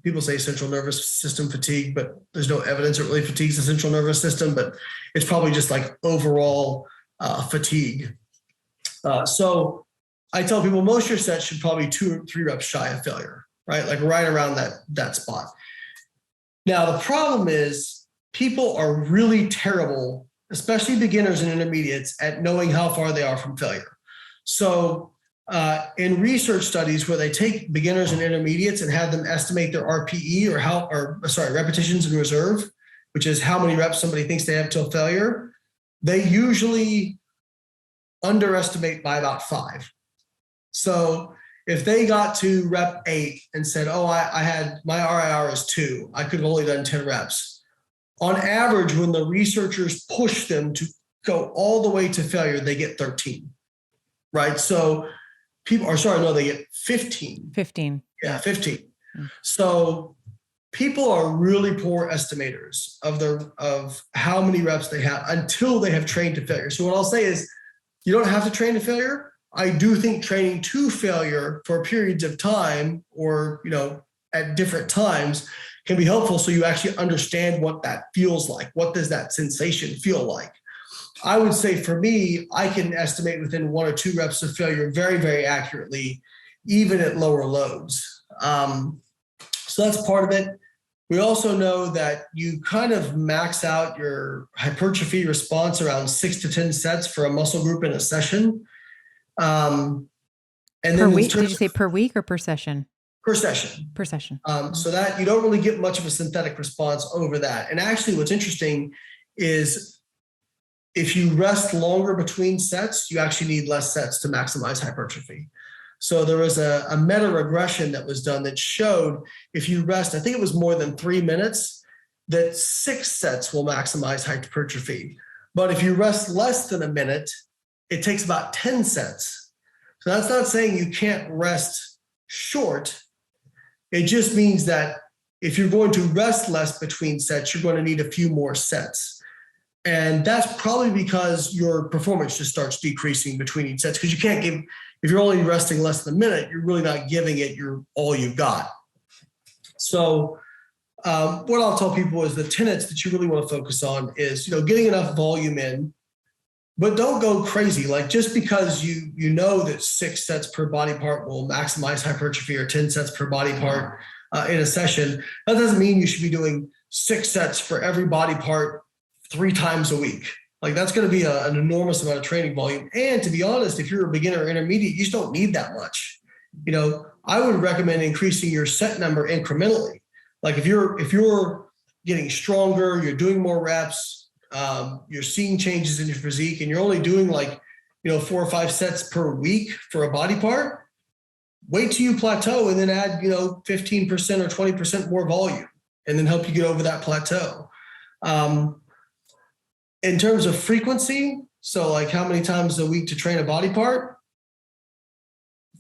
people say central nervous system fatigue, but there's no evidence it really fatigues the central nervous system, but it's probably just like overall fatigue. So I tell people most of your sets should probably 2 or 3 reps shy of failure, right? Like right around that spot. Now, the problem is people are really terrible, especially beginners and intermediates, at knowing how far they are from failure. So in research studies where they take beginners and intermediates and have them estimate their RPE or repetitions in reserve, which is how many reps somebody thinks they have till failure, they usually underestimate by about 5. So if they got to rep 8 and said, oh, I had my RIR is 2, I could have only done 10 reps. On average, when the researchers push them to go all the way to failure, they get 13, right? So they get 15. 15. Yeah, 15. So people are really poor estimators of how many reps they have until they have trained to failure. So what I'll say is, you don't have to train to failure. I do think training to failure for periods of time or, at different times can be helpful so you actually understand what that feels like. What does that sensation feel like? I would say for me, I can estimate within 1 or 2 reps of failure very, very accurately, even at lower loads. So that's part of it. We also know that you kind of max out your hypertrophy response around 6 to 10 sets for a muscle group in a session. And per then week? Did you say per week or per session? Per session. Per session. So that you don't really get much of a synthetic response over that. And actually what's interesting is if you rest longer between sets, you actually need less sets to maximize hypertrophy. So there was a meta regression that was done that showed if you rest, I think it was more than 3 minutes, that 6 sets will maximize hypertrophy. But if you rest less than a minute, it takes about 10 sets. So that's not saying you can't rest short. It just means that if you're going to rest less between sets, you're going to need a few more sets. And that's probably because your performance just starts decreasing between each sets, because you can't give, if you're only resting less than a minute, you're really not giving it all you've got. So what I'll tell people is the tenets that you really want to focus on is, getting enough volume in, but don't go crazy. Like just because you know that 6 sets per body part will maximize hypertrophy or 10 sets per body part in a session, that doesn't mean you should be doing 6 sets for every body part 3 times a week. Like that's going to be an enormous amount of training volume. And to be honest, if you're a beginner or intermediate, you just don't need that much. I would recommend increasing your set number incrementally. Like if you're getting stronger, you're doing more reps, you're seeing changes in your physique, and you're only doing 4 or 5 sets per week for a body part, wait till you plateau and then add, 15% or 20% more volume and then help you get over that plateau. In terms of frequency, so like how many times a week to train a body part,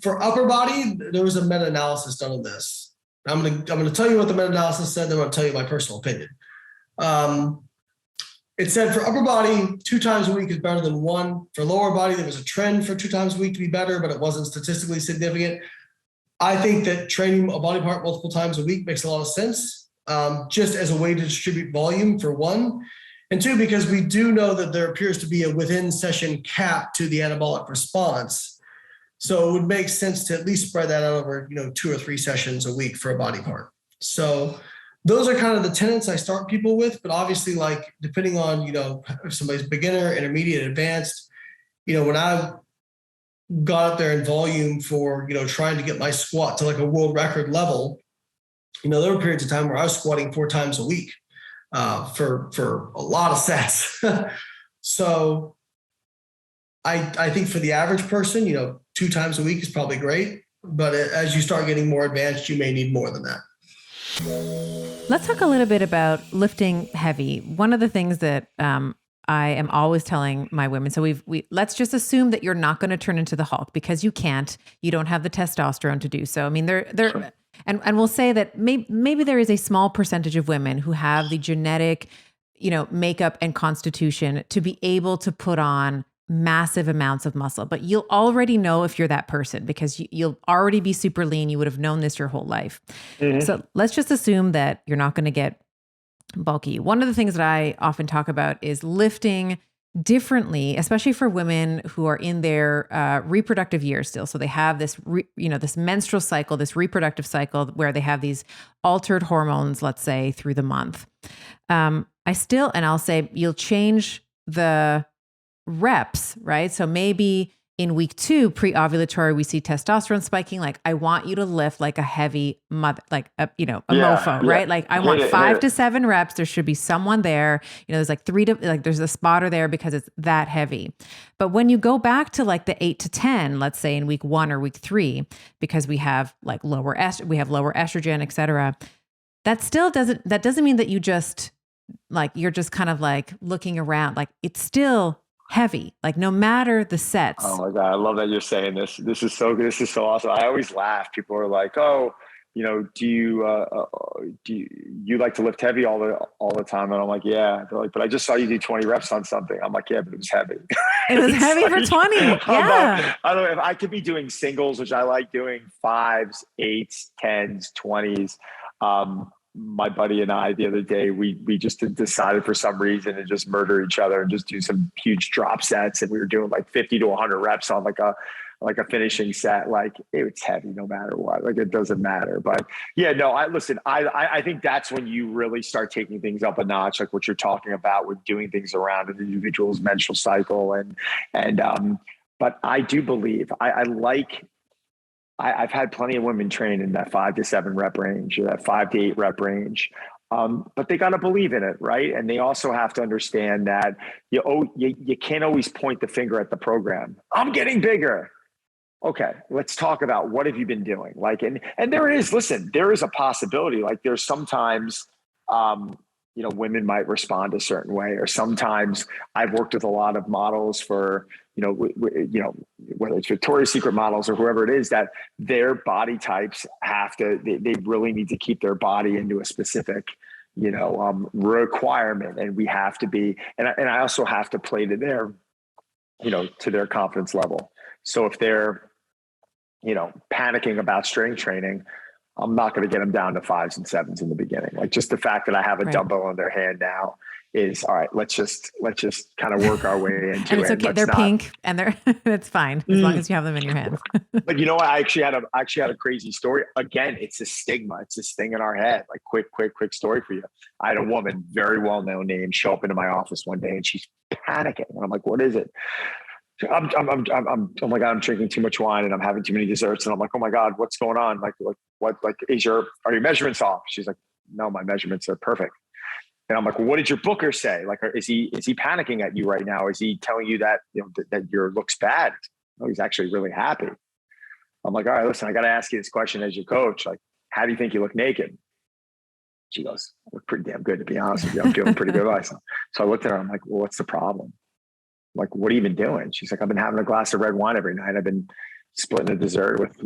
for upper body, there was a meta-analysis done on this. I'm going to tell you what the meta-analysis said, then I'm going to tell you my personal opinion. It said for upper body, 2 times a week is better than 1. For lower body, there was a trend for 2 times a week to be better, but it wasn't statistically significant. I think that training a body part multiple times a week makes a lot of sense, just as a way to distribute volume for 1. And 2, because we do know that there appears to be a within session cap to the anabolic response. So it would make sense to at least spread that out over, 2 or 3 sessions a week for a body part. So those are kind of the tenets I start people with, but obviously depending on, if somebody's beginner, intermediate, advanced, when I got up there in volume for, trying to get my squat to a world record level, there were periods of time where I was squatting 4 times a week. For a lot of sets. So I think for the average person, 2 times a week is probably great. But as you start getting more advanced, you may need more than that. Let's talk a little bit about lifting heavy. One of the things that I am always telling my women, so let's just assume that you're not going to turn into the Hulk, because you can't. You don't have the testosterone to do so. I mean, Sure. and we'll say that maybe there is a small percentage of women who have the genetic, makeup and constitution to be able to put on massive amounts of muscle. But you'll already know if you're that person, because you'll already be super lean. You would have known this your whole life. Mm-hmm. So let's just assume that you're not going to get bulky. One of the things that I often talk about is lifting differently, especially for women who are in their reproductive years still. So they have this, this menstrual cycle, this reproductive cycle where they have these altered hormones, let's say, through the month. I'll say you'll change the reps, right? So maybe in week 2, pre-ovulatory, we see testosterone spiking. Like, I want you to lift like a heavy mother, like a mofo, right? Like, I want 5 to 7 reps. There should be someone there. There's like 3 to there's a spotter there because it's that heavy. But when you go back to like the 8 to 10, let's say in week 1 or week 3, because we have like lower estrogen, et cetera, that doesn't mean that you just you're just kind of like looking around. Like, it's still heavy, like no matter the sets. Oh my God. I love that you're saying this. This is so good. This is so awesome. I always laugh. People are like, oh, do you like to lift heavy all the time? And I'm like, yeah. They're like, but I just saw you do 20 reps on something. I'm like, yeah, but it was heavy. It was heavy for 20. Yeah. I don't know if I could be doing singles, which I like doing, 5s, 8s, 10s, 20s. My buddy and I, the other day, we just decided for some reason to just murder each other and just do some huge drop sets. And we were doing like 50 to 100 reps on like a finishing set. Like, it's heavy no matter what. Like, it doesn't matter. But yeah, no, I think that's when you really start taking things up a notch, like what you're talking about with doing things around an individual's menstrual cycle. But I do believe I've had plenty of women train in that 5 to 7 rep range, or that 5 to 8 rep range. But they got to believe in it, right? And they also have to understand that you can't always point the finger at the program. I'm getting bigger. Okay, let's talk about what have you been doing? Like, and there is a possibility. Like, there's sometimes, women might respond a certain way, or sometimes I've worked with a lot of models for, whether it's Victoria's Secret models or whoever it is, that their body types they really need to keep their body into a specific, requirement. And we have to be, and I also have to play to their, to their confidence level. So if they're, panicking about strength training, I'm not going to get them down to 5s and 7s in the beginning. Like, just the fact that I have a dumbbell in their hand now is all right. Let's just kind of work our way into and it's it. Okay. They're pink and it's fine as long as you have them in your hands. But you know what? I actually had a crazy story. Again, it's a stigma. It's this thing in our head. Like, quick story for you. I had a woman, very well-known name, show up into my office one day and she's panicking. And I'm like, what is it? I'm oh my God, I'm drinking too much wine and I'm having too many desserts. And I'm like, oh my God, what's going on? Like what, like, are your measurements off? She's like, no, my measurements are perfect. And I'm like, well, what did your booker say? Like, is he panicking at you right now? Is he telling you that, that your looks bad? No, he's actually really happy. I'm like, all right, listen, I got to ask you this question as your coach. Like, how do you think you look naked? She goes, I look pretty damn good, to be honest with you. I'm doing pretty good. So I looked at her. I'm like, well, what's the problem? Like, what have you been doing? She's like, I've been having a glass of red wine every night. I've been splitting a dessert with,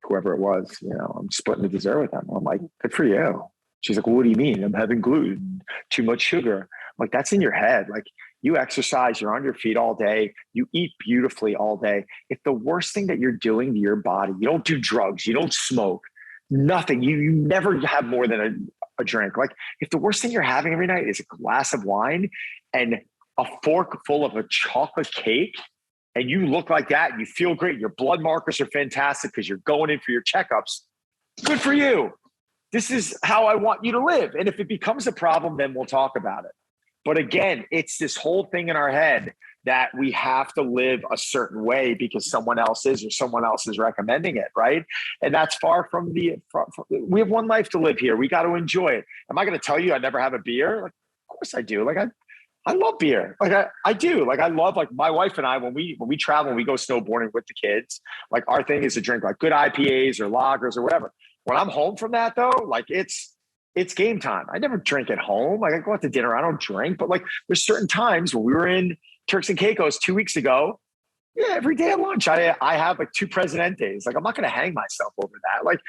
whoever it was, I'm splitting the dessert with them. I'm like, good for you. She's like, well, what do you mean? I'm having gluten, too much sugar. I'm like, that's in your head. Like, you exercise, you're on your feet all day, you eat beautifully all day. If the worst thing that you're doing to your body, you don't do drugs, you don't smoke, nothing, you never have more than a drink. Like, if the worst thing you're having every night is a glass of wine and a fork full of a chocolate cake, and you look like that and you feel great, your blood markers are fantastic because you're going in for your checkups, good for you. This is how I want you to live. And if it becomes a problem, then we'll talk about it. But again, it's this whole thing in our head that we have to live a certain way because someone else is, or someone else is recommending it, right? And that's far from we have one life to live here. We got to enjoy it. Am I going to tell you I never have a beer? Like, of course I do. Like, I love beer. Like, I do. Like, I love, like, my wife and I, when we travel, we go snowboarding with the kids, like, our thing is to drink like good IPAs or lagers or whatever. When I'm home from that though, like, it's it's game time. I never drink at home. Like I go out to dinner, I don't drink, but like there's certain times when we were in Turks and Caicos 2 weeks ago. Yeah, every day at lunch, I have like 2 Presidentes. Like I'm not going to hang myself over that. Like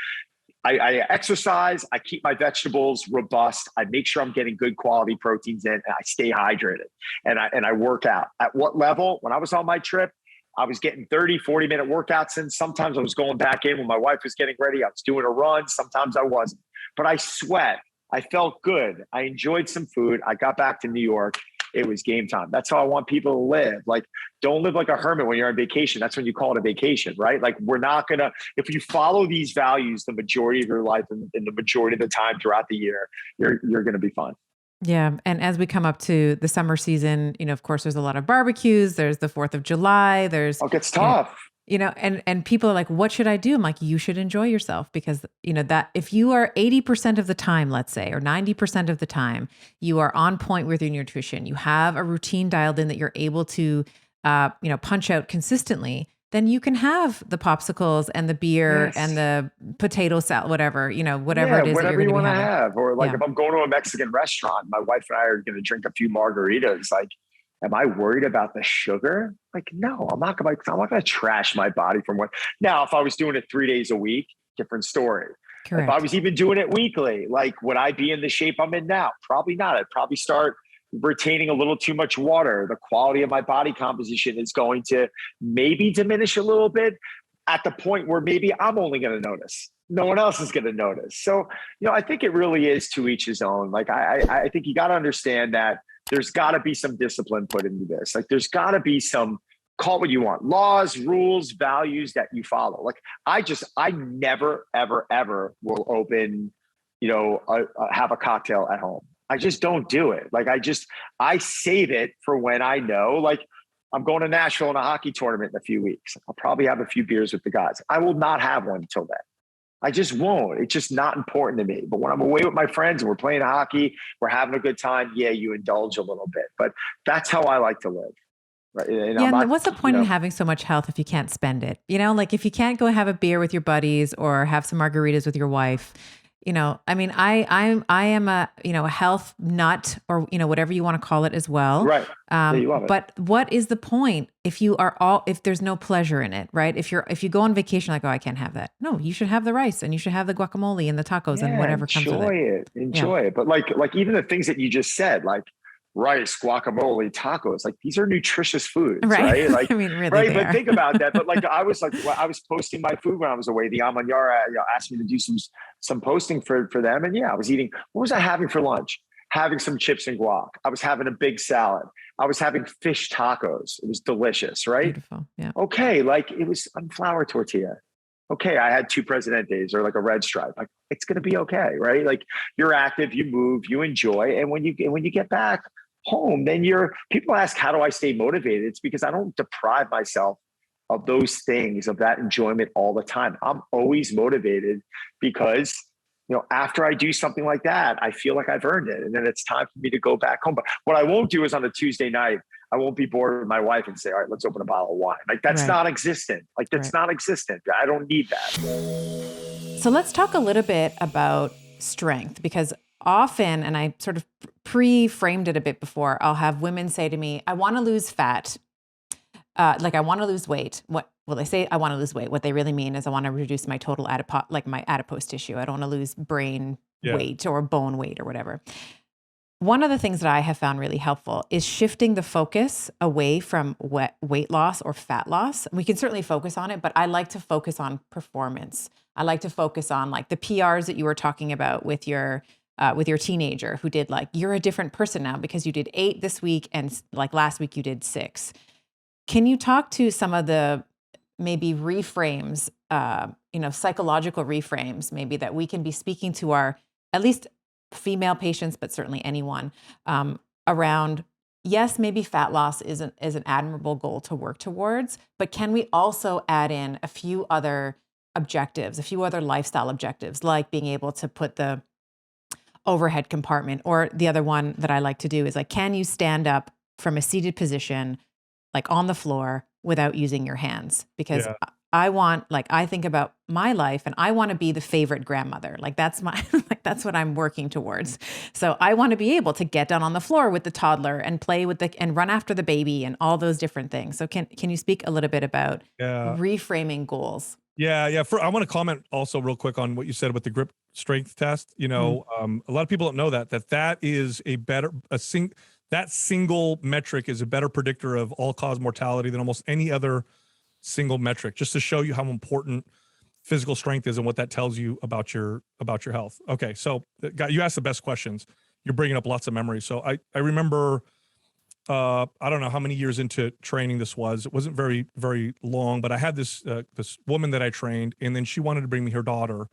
I exercise, I keep my vegetables robust. I make sure I'm getting good quality proteins in, and I stay hydrated, and I work out. At what level? When I was on my trip, I was getting 30, 40-minute workouts in. Sometimes I was going back in when my wife was getting ready. I was doing a run. Sometimes I wasn't. But I sweat. I felt good. I enjoyed some food. I got back to New York. It was game time. That's how I want people to live. Like, don't live like a hermit when you're on vacation. That's when you call it a vacation, right? Like, we're not going to, if you follow these values the majority of your life and the majority of the time throughout the year, you're going to be fine. Yeah. And as we come up to the summer season, of course, there's a lot of barbecues. There's the 4th of July. There's, it gets tough. And people are like, what should I do? I'm like, you should enjoy yourself, because, that if you are 80% of the time, let's say, or 90% of the time, you are on point with your nutrition, you have a routine dialed in that you're able to, punch out consistently, then you can have the popsicles and the beer and the potato salad, whatever it is whatever that you're you going to want to be have. Or like if I'm going to a Mexican restaurant, my wife and I are going to drink a few margaritas. Like, am I worried about the sugar? Like, no, I'm not going to trash my body from what. Now, if I was doing it 3 days a week, different story. Correct. If I was even doing it weekly, like, would I be in the shape I'm in now? Probably not. I'd probably start retaining a little too much water. The quality of my body composition is going to maybe diminish a little bit at the point where maybe I'm only going to notice. No one else is going to notice. So, I think it really is to each his own. Like, I think you got to understand that there's got to be some discipline put into this. Like, there's got to be some, call it what you want, laws, rules, values that you follow. Like, I never, ever, ever will open, have a cocktail at home. I just don't do it. Like, I save it for when I know, like, I'm going to Nashville in a hockey tournament in a few weeks. I'll probably have a few beers with the guys. I will not have one until then. I just won't. It's just not important to me. But when I'm away with my friends and we're playing hockey, we're having a good time, you indulge a little bit. But that's how I like to live. Right? And what's the point in having so much health if you can't spend it? Like, if you can't go have a beer with your buddies or have some margaritas with your wife, I mean, I am a health nut, or whatever you want to call it as well. Right. You love it. But what is the point if there's no pleasure in it, right? If you go on vacation, like, oh, I can't have that. No, you should have the rice, and you should have the guacamole and the tacos and whatever comes with it. Enjoy it. But like even the things that you just said, like rice, guacamole, tacos, like, these are nutritious foods, right? Like, I mean, really, right. But think about that. But like, I was posting my food when I was away. The Amanyara asked me to do some posting for them. And I was eating, what was I having for lunch? Having some chips and guac. I was having a big salad. I was having fish tacos. It was delicious, right? Beautiful. Yeah. Okay. Like, it was on flour tortilla. Okay. I had 2 Presidentes or like a red stripe. Like, it's going to be okay. Right. Like, you're active, you move, you enjoy. And when you get back home, then people ask, how do I stay motivated? It's because I don't deprive myself of those things, of that enjoyment all the time. I'm always motivated because, after I do something like that, I feel like I've earned it. And then it's time for me to go back home. But what I won't do is on a Tuesday night, I won't be bored with my wife and say, all right, let's open a bottle of wine. Like, that's non-existent. Like, that's non-existent. I don't need that. So let's talk a little bit about strength, because often, and I sort of pre-framed it a bit before, I'll have women say to me, I want to lose fat. Like, I want to lose weight. Well, they say I want to lose weight. What they really mean is I want to reduce my total my adipose tissue. I don't want to lose brain weight or bone weight or whatever. One of the things that I have found really helpful is shifting the focus away from weight loss or fat loss. We can certainly focus on it, but I like to focus on performance. I like to focus on, like, the PRs that you were talking about with your teenager who did, like, you're a different person now because you did 8 this week and, like, last week you did 6. Can you talk to some of the maybe reframes, psychological reframes maybe that we can be speaking to our, at least female patients, but certainly anyone, around, yes, maybe fat loss is an admirable goal to work towards, but can we also add in a few other objectives, a few other lifestyle objectives, like being able to put the overhead compartment, or the other one that I like to do is, like, can you stand up from a seated position, like on the floor, without using your hands? Because I think about my life and I want to be the favorite grandmother. Like that's my, like that's what I'm working towards. So I want to be able to get down on the floor with the toddler and play with and run after the baby and all those different things. So can you speak a little bit about reframing goals? Yeah. I want to comment also real quick on what you said with the grip strength test. A lot of people don't know that is that single metric is a better predictor of all cause mortality than almost any other single metric, just to show you how important physical strength is and what that tells you about your health. Okay. So you asked the best questions. You're bringing up lots of memories. So I remember, I don't know how many years into training this was. It wasn't very, very long, but I had this woman that I trained, and then she wanted to bring me her daughter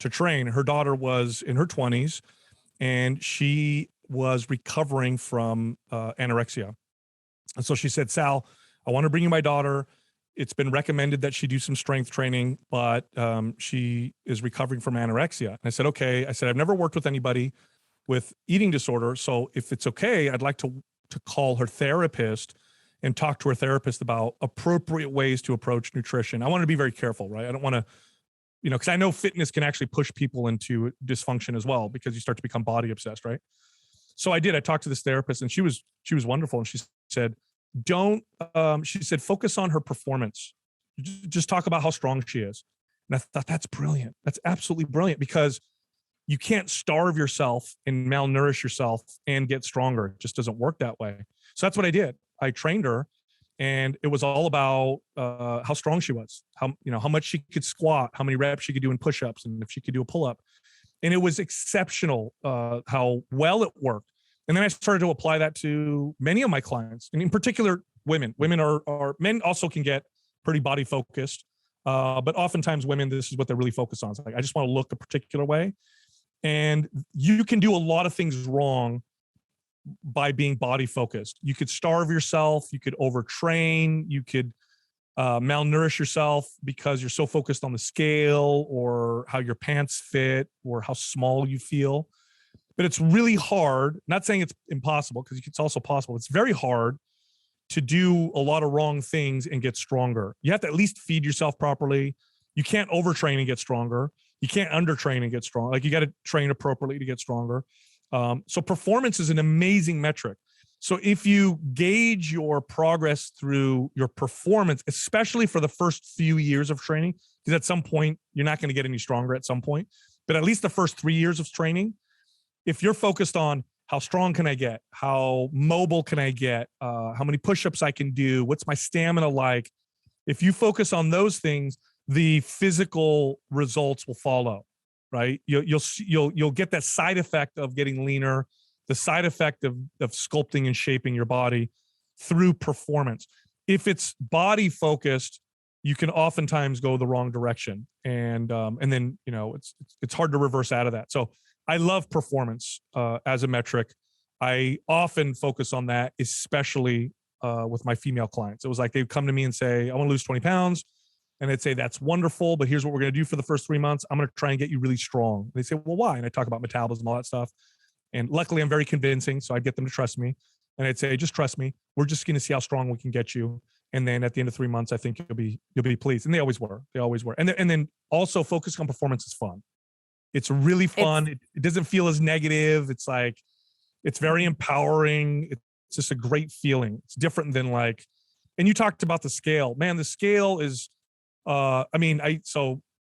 to train. Her daughter was in her 20s, and she was recovering from anorexia. And so she said, Sal, I want to bring you my daughter. It's been recommended that she do some strength training, but she is recovering from anorexia. And I said, okay. I said, I've never worked with anybody with eating disorder. So if it's okay, I'd like to call her therapist and talk to her therapist about appropriate ways to approach nutrition. I want to be very careful, right? I don't want to, because I know fitness can actually push people into dysfunction as well, because you start to become body obsessed, right? So I did. I talked to this therapist, and she was wonderful. And she said, she said, focus on her performance. Just talk about how strong she is. And I thought, that's brilliant. That's absolutely brilliant, because you can't starve yourself and malnourish yourself and get stronger. It just doesn't work that way. So that's what I did. I trained her, and it was all about how strong she was, how much she could squat, how many reps she could do in push-ups, and if she could do a pull-up. And it was exceptional how well it worked. And then I started to apply that to many of my clients, and in particular, women. Women are men also can get pretty body focused, but oftentimes women, this is what they're really focused on. It's like, I just want to look a particular way. And you can do a lot of things wrong by being body focused. You could starve yourself. You could overtrain. You could malnourish yourself because you're so focused on the scale or how your pants fit or how small you feel. But it's really hard, not saying it's impossible, because it's also possible. It's very hard to do a lot of wrong things and get stronger. You have to at least feed yourself properly. You can't overtrain and get stronger. You can't undertrain and get strong. Like, you got to train appropriately to get stronger. So performance is an amazing metric. So if you gauge your progress through your performance, especially for the first few years of training, because at some point you're not going to get any stronger at some point, but at least the first 3 years of training, if you're focused on how strong can I get, how mobile can I get, how many push-ups I can do, what's my stamina like, if you focus on those things, the physical results will follow, right? You'll get that side effect of getting leaner, the side effect of sculpting and shaping your body through performance. If it's body focused, you can oftentimes go the wrong direction, and then it's hard to reverse out of that. So I love performance as a metric. I often focus on that, especially with my female clients. It was like they'd come to me and say, I want to lose 20 pounds. And they'd say, that's wonderful, but here's what we're going to do for the first 3 months. I'm going to try and get you really strong. And they say, well, why? And I talk about metabolism, all that stuff. And luckily I'm very convincing. So I'd get them to trust me. And I'd say, just trust me. We're just going to see how strong we can get you. And then at the end of 3 months, I think you'll be pleased. And they always were. And then also focusing on performance is fun. It's really fun. It doesn't feel as negative. It's like, it's very empowering. It's just a great feeling. It's different than and you talked about the scale, man, the scale is, I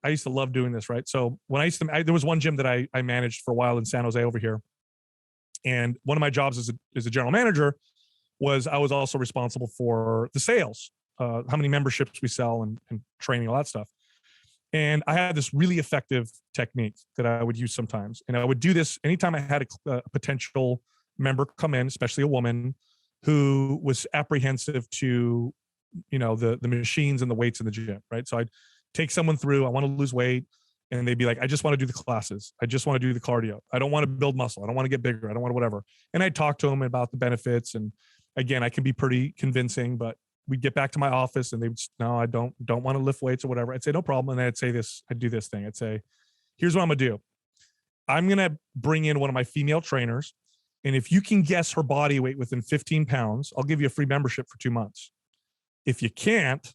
used to love doing this, right? So when there was one gym that I managed for a while in San Jose over here. And one of my jobs as a general manager was I was also responsible for the sales, how many memberships we sell and training, all that stuff. And I had this really effective technique that I would use sometimes. And I would do this anytime I had a potential member come in, especially a woman who was apprehensive to, the machines and the weights in the gym, right? So I'd take someone through, I want to lose weight. And they'd be like, I just want to do the classes. I just want to do the cardio. I don't want to build muscle. I don't want to get bigger. I don't want to whatever. And I'd talk to them about the benefits. And again, I can be pretty convincing, but we'd get back to my office and they would, no, I don't want to lift weights or whatever. I'd say, no problem. And I'd say this, I'd do this thing. I'd say, here's what I'm going to do. I'm going to bring in one of my female trainers. And if you can guess her body weight within 15 pounds, I'll give you a free membership for 2 months. If you can't,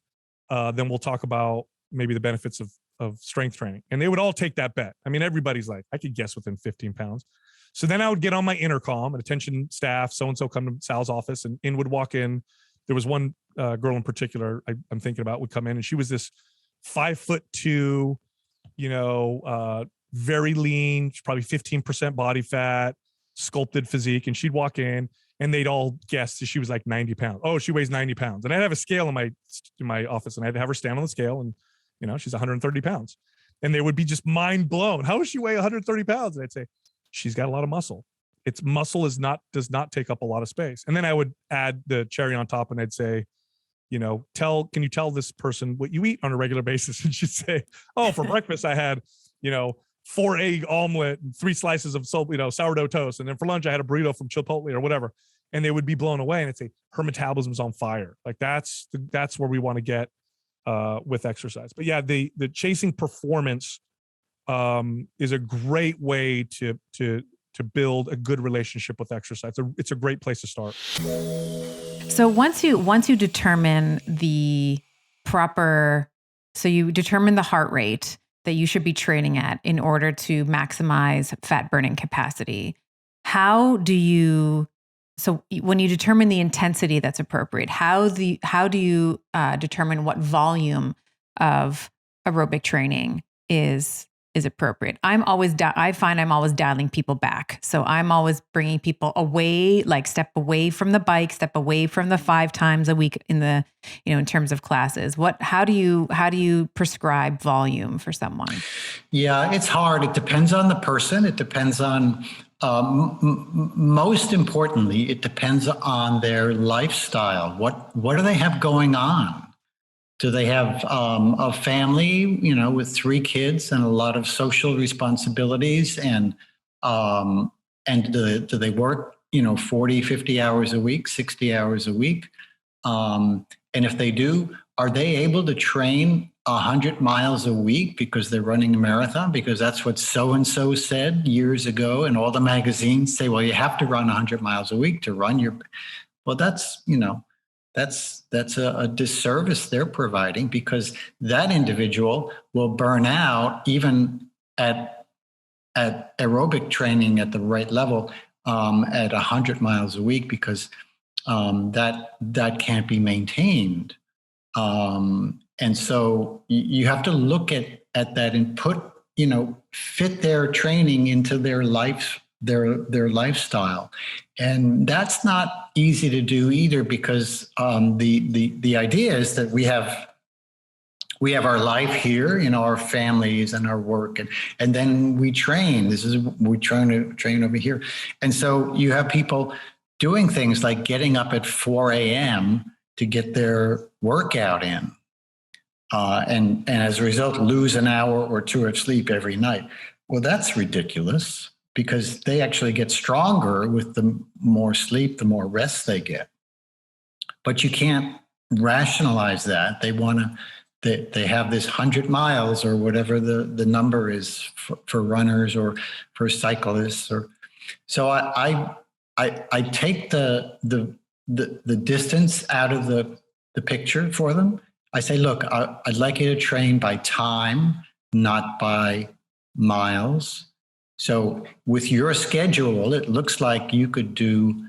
then we'll talk about maybe the benefits of strength training. And they would all take that bet. I mean, everybody's like, I could guess within 15 pounds. So then I would get on my intercom and attention staff, so-and-so come to Sal's office, and in would walk in. There was one girl in particular I'm thinking about would come in, and she was this 5'2", very lean, probably 15% body fat, sculpted physique. And she'd walk in and they'd all guess that she was like 90 pounds. Oh, she weighs 90 pounds. And I'd have a scale in my office, and I'd have her stand on the scale, and, she's 130 pounds. And they would be just mind blown. How does she weigh 130 pounds? And I'd say, she's got a lot of muscle. Its muscle does not take up a lot of space. And then I would add the cherry on top, and I'd say, can you tell this person what you eat on a regular basis? And she'd say, oh, for breakfast, I had, 4 egg omelet and 3 slices of sourdough toast. And then for lunch, I had a burrito from Chipotle or whatever. And they would be blown away. And I'd say, her metabolism's on fire. Like that's where we want to get with exercise. But yeah, the chasing performance is a great way to build a good relationship with exercise. It's a great place to start. So once you determine the proper, so you determine the heart rate that you should be training at in order to maximize fat burning capacity, so when you determine the intensity that's appropriate, how do you determine what volume of aerobic training is appropriate? I find I'm always dialing people back. So I'm always bringing people away, like step away from the bike, step away from the 5 times a week in terms of classes. How do you prescribe volume for someone? Yeah, it's hard. It depends on the person. It depends on, most importantly, it depends on their lifestyle. What do they have going on? Do they have a family, with 3 kids and a lot of social responsibilities, and do they work, 40, 50 hours a week, 60 hours a week? And if they do, are they able to train 100 miles a week because they're running a marathon? Because that's what so-and-so said years ago, and all the magazines say, well, you have to run 100 miles a week to run your, well, that's a disservice they're providing, because that individual will burn out even at aerobic training at the right level at 100 miles a week, because that can't be maintained. And so you have to look at that and fit their training into their lifestyle. And that's not easy to do either, because the idea is that we have our life here, our families and our work, and then we train. We're trying to train over here. And so you have people doing things like getting up at 4 a.m. to get their workout in. And as a result, lose an hour or 2 of sleep every night. Well, that's ridiculous, because they actually get stronger with the more sleep, the more rest they get. But you can't rationalize that. They have this 100 miles or whatever the number is for runners or for cyclists. So I take the distance out of the picture for them. I say, look, I'd like you to train by time, not by miles. So with your schedule, it looks like you could do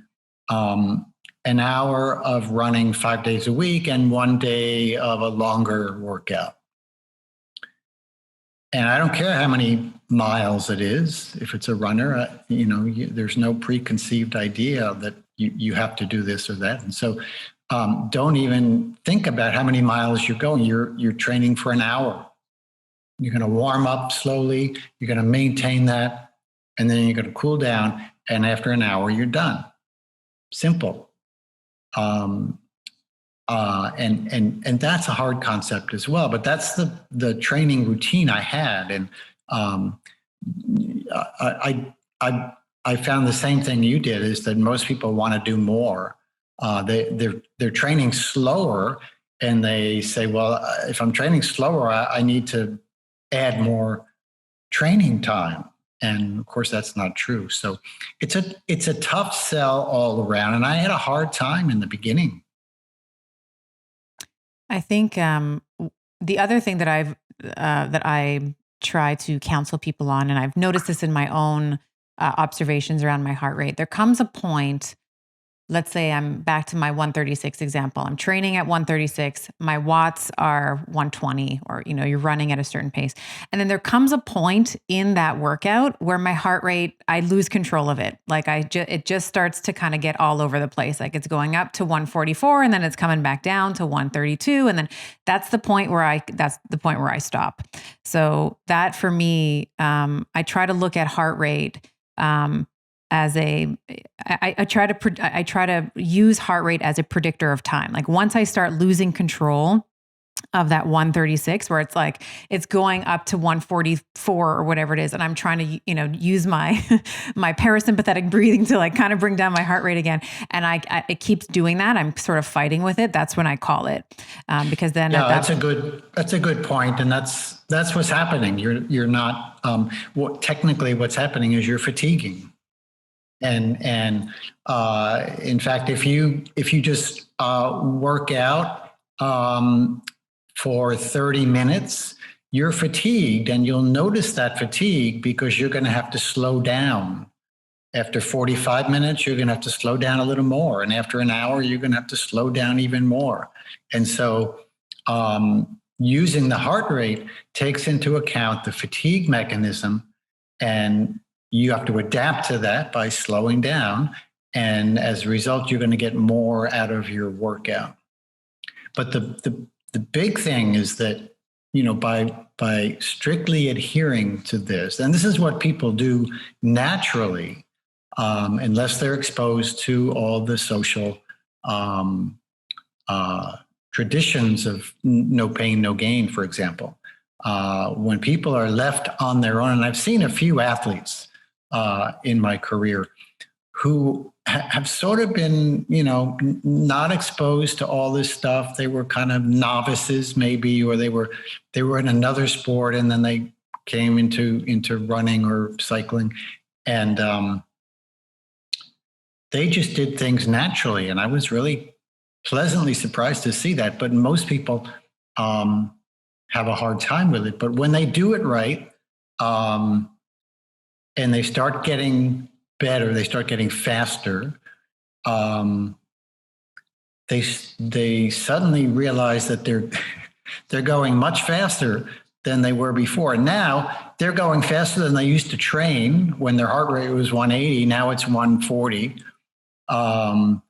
an hour of running 5 days a week and 1 day of a longer workout. And I don't care how many miles it is. If it's a runner, there's no preconceived idea that you have to do this or that. And so don't even think about how many miles you're going. You're training for an hour. You're going to warm up slowly. You're going to maintain that, and then you're going to cool down. And after an hour, you're done. Simple. And that's a hard concept as well. But that's the training routine I had, and I found the same thing you did, is that most people want to do more. They're training slower, and they say, well, if I'm training slower, I need to add more training time. And of course, that's not true. So it's a tough sell all around. And I had a hard time in the beginning. I think the other thing that I try to counsel people on, and I've noticed this in my own observations around my heart rate, there comes a point, let's say I'm back to my 136 example. I'm training at 136. My watts are 120, or, you're running at a certain pace. And then there comes a point in that workout where my heart rate, I lose control of it. Like it just starts to kind of get all over the place. Like it's going up to 144 and then it's coming back down to 132. And then that's the point where I stop. So that for me, I try to look at heart rate, I try to use heart rate as a predictor of time. Like once I start losing control of that 136, where it's like, it's going up to 144 or whatever it is. And I'm trying to, use my, my parasympathetic breathing to like kind of bring down my heart rate again. And it keeps doing that. I'm sort of fighting with it. That's when I call it. Because then that's a good point. And that's what's happening. You're not, technically what's happening is you're fatiguing. And in fact, if you just work out for 30 minutes, you're fatigued, and you'll notice that fatigue because you're going to have to slow down. After 45 minutes, you're going to have to slow down a little more, and after an hour, you're going to have to slow down even more. And so, using the heart rate takes into account the fatigue mechanism, and you have to adapt to that by slowing down. And as a result, you're going to get more out of your workout. But the big thing is that, by strictly adhering to this, and this is what people do naturally, unless they're exposed to all the social traditions of no pain, no gain, for example. When people are left on their own, and I've seen a few athletes in my career who have sort of been, not exposed to all this stuff. They were kind of novices maybe, or they were in another sport, and then they came into running or cycling, and they just did things naturally. And I was really pleasantly surprised to see that. But most people have a hard time with it. But when they do it right, and they start getting better, they start getting faster, they suddenly realize that they're going much faster than they were before. And now they're going faster than they used to train when their heart rate was 180. Now it's 140. And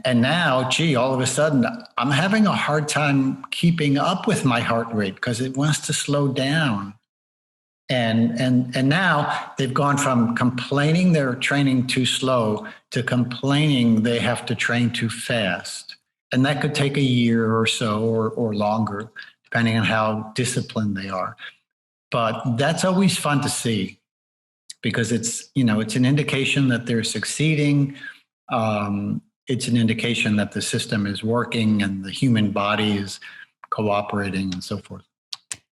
now, all of a sudden, I'm having a hard time keeping up with my heart rate because it wants to slow down. And now they've gone from complaining they're training too slow to complaining they have to train too fast. And that could take a year or so or longer, depending on how disciplined they are. But that's always fun to see because it's an indication that they're succeeding. It's an indication that the system is working and the human body is cooperating and so forth.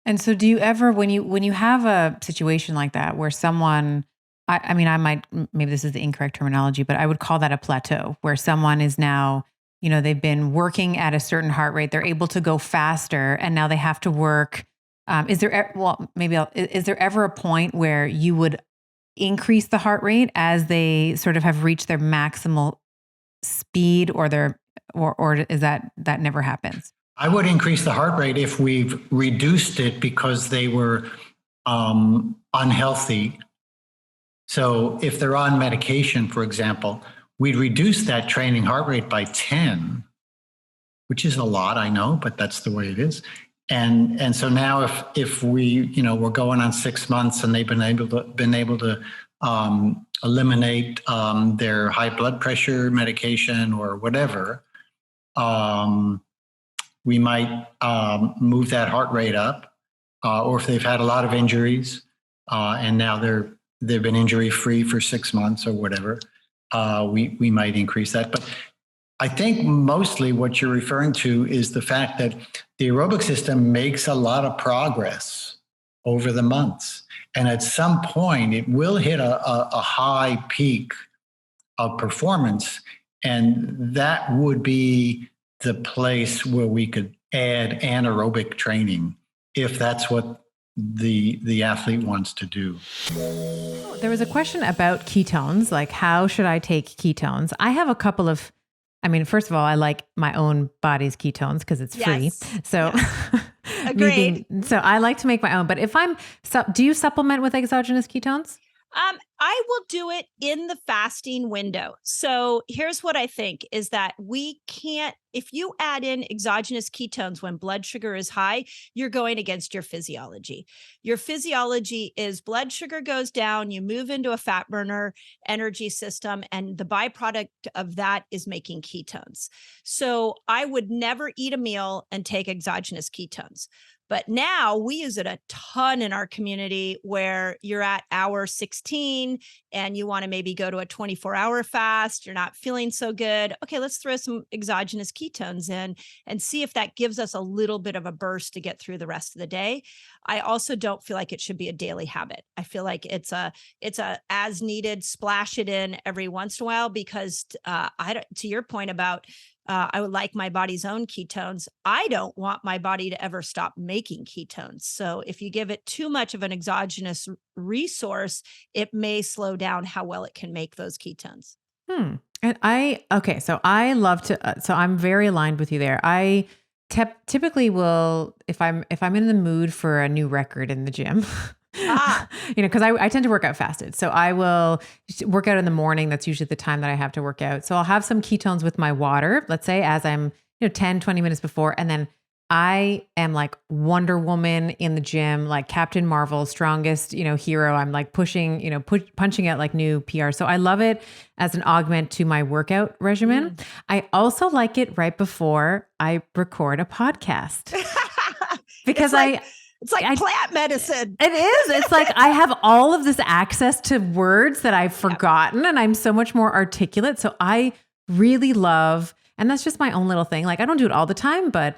And so do you ever, when you have a situation like that where someone, maybe this is the incorrect terminology, but I would call that a plateau, where someone is now, they've been working at a certain heart rate, they're able to go faster, and now they have to work. Is there ever a point where you would increase the heart rate as they sort of have reached their maximal speed, or is that never happens? I would increase the heart rate if we've reduced it because they were unhealthy. So if they're on medication, for example, we'd reduce that training heart rate by 10, which is a lot, I know, but that's the way it is. And so now if we, we're going on 6 months and they've been able to eliminate their high blood pressure medication or whatever, we might move that heart rate up, or if they've had a lot of injuries and now they've been injury free for 6 months or whatever, we might increase that. But I think mostly what you're referring to is the fact that the aerobic system makes a lot of progress over the months, and at some point it will hit a high peak of performance, and that would be the place where we could add anaerobic training if that's what the athlete wants to do. There was a question about ketones, like how should I take ketones? I have a couple of, I mean, first of all, I like my own body's ketones because it's free. So, Agreed. so I like to make my own. But if do you supplement with exogenous ketones? I will do it in the fasting window. So here's what I think is that we can't, if you add in exogenous ketones when blood sugar is high, you're going against your physiology. Your physiology is blood sugar goes down, you move into a fat burner energy system, and the byproduct of that is making ketones. So I would never eat a meal and take exogenous ketones. But now we use it a ton in our community where you're at hour 16 and you want to maybe go to a 24-hour fast. You're not feeling so good. Okay, let's throw some exogenous ketones in and see if that gives us a little bit of a burst to get through the rest of the day. I also don't feel like it should be a daily habit. I feel like it's a as needed, splash it in every once in a while because to your point about I would like my body's own ketones. I don't want my body to ever stop making ketones. So if you give it too much of an exogenous resource, it may slow down how well it can make those ketones. And so I love to, so I'm very aligned with you there. I typically will, if I'm in the mood for a new record in the gym, because I tend to work out fasted. So I will work out in the morning. That's usually the time that I have to work out. So I'll have some ketones with my water, let's say as I'm, 10, 20 minutes before. And then I am like Wonder Woman in the gym, like Captain Marvel, strongest, hero. I'm like pushing, punching out like new PR. So I love it as an augment to my workout regimen. I also like it right before I record a podcast because it's like plant medicine. It is. It's like I have all of this access to words that I've forgotten and I'm so much more articulate. So I really love, and that's just my own little thing. Like I don't do it all the time, but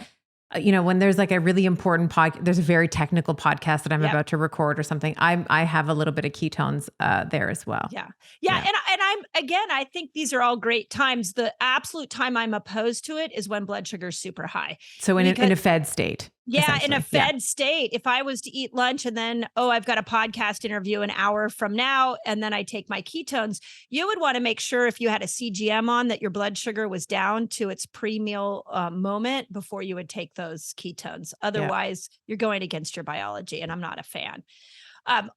when there's like a really important there's a very technical podcast that I'm about to record or something. I have a little bit of ketones there as well. Yeah. And I think these are all great times. The absolute time I'm opposed to it is when blood sugar is super high. So in a fed state. Yeah, in a fed state. If I was to eat lunch and then, I've got a podcast interview an hour from now, and then I take my ketones, you would want to make sure if you had a CGM on that your blood sugar was down to its pre-meal moment before you would take those ketones. Otherwise, you're going against your biology, and I'm not a fan.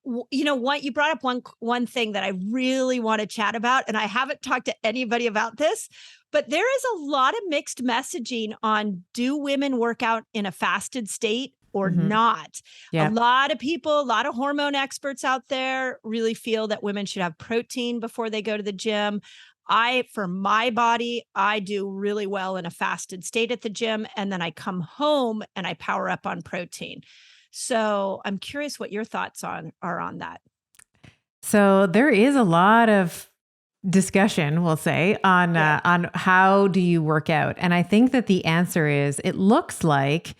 What you brought up one thing that I really want to chat about, and I haven't talked to anybody about this, but there is a lot of mixed messaging on do women work out in a fasted state or not? A lot of people, a lot of hormone experts out there really feel that women should have protein before they go to the gym. For my body, I do really well in a fasted state at the gym, and then I come home and I power up on protein. So I'm curious what your thoughts are on that. So there is a lot of discussion, we'll say, on how do you work out? And I think that the answer is it looks like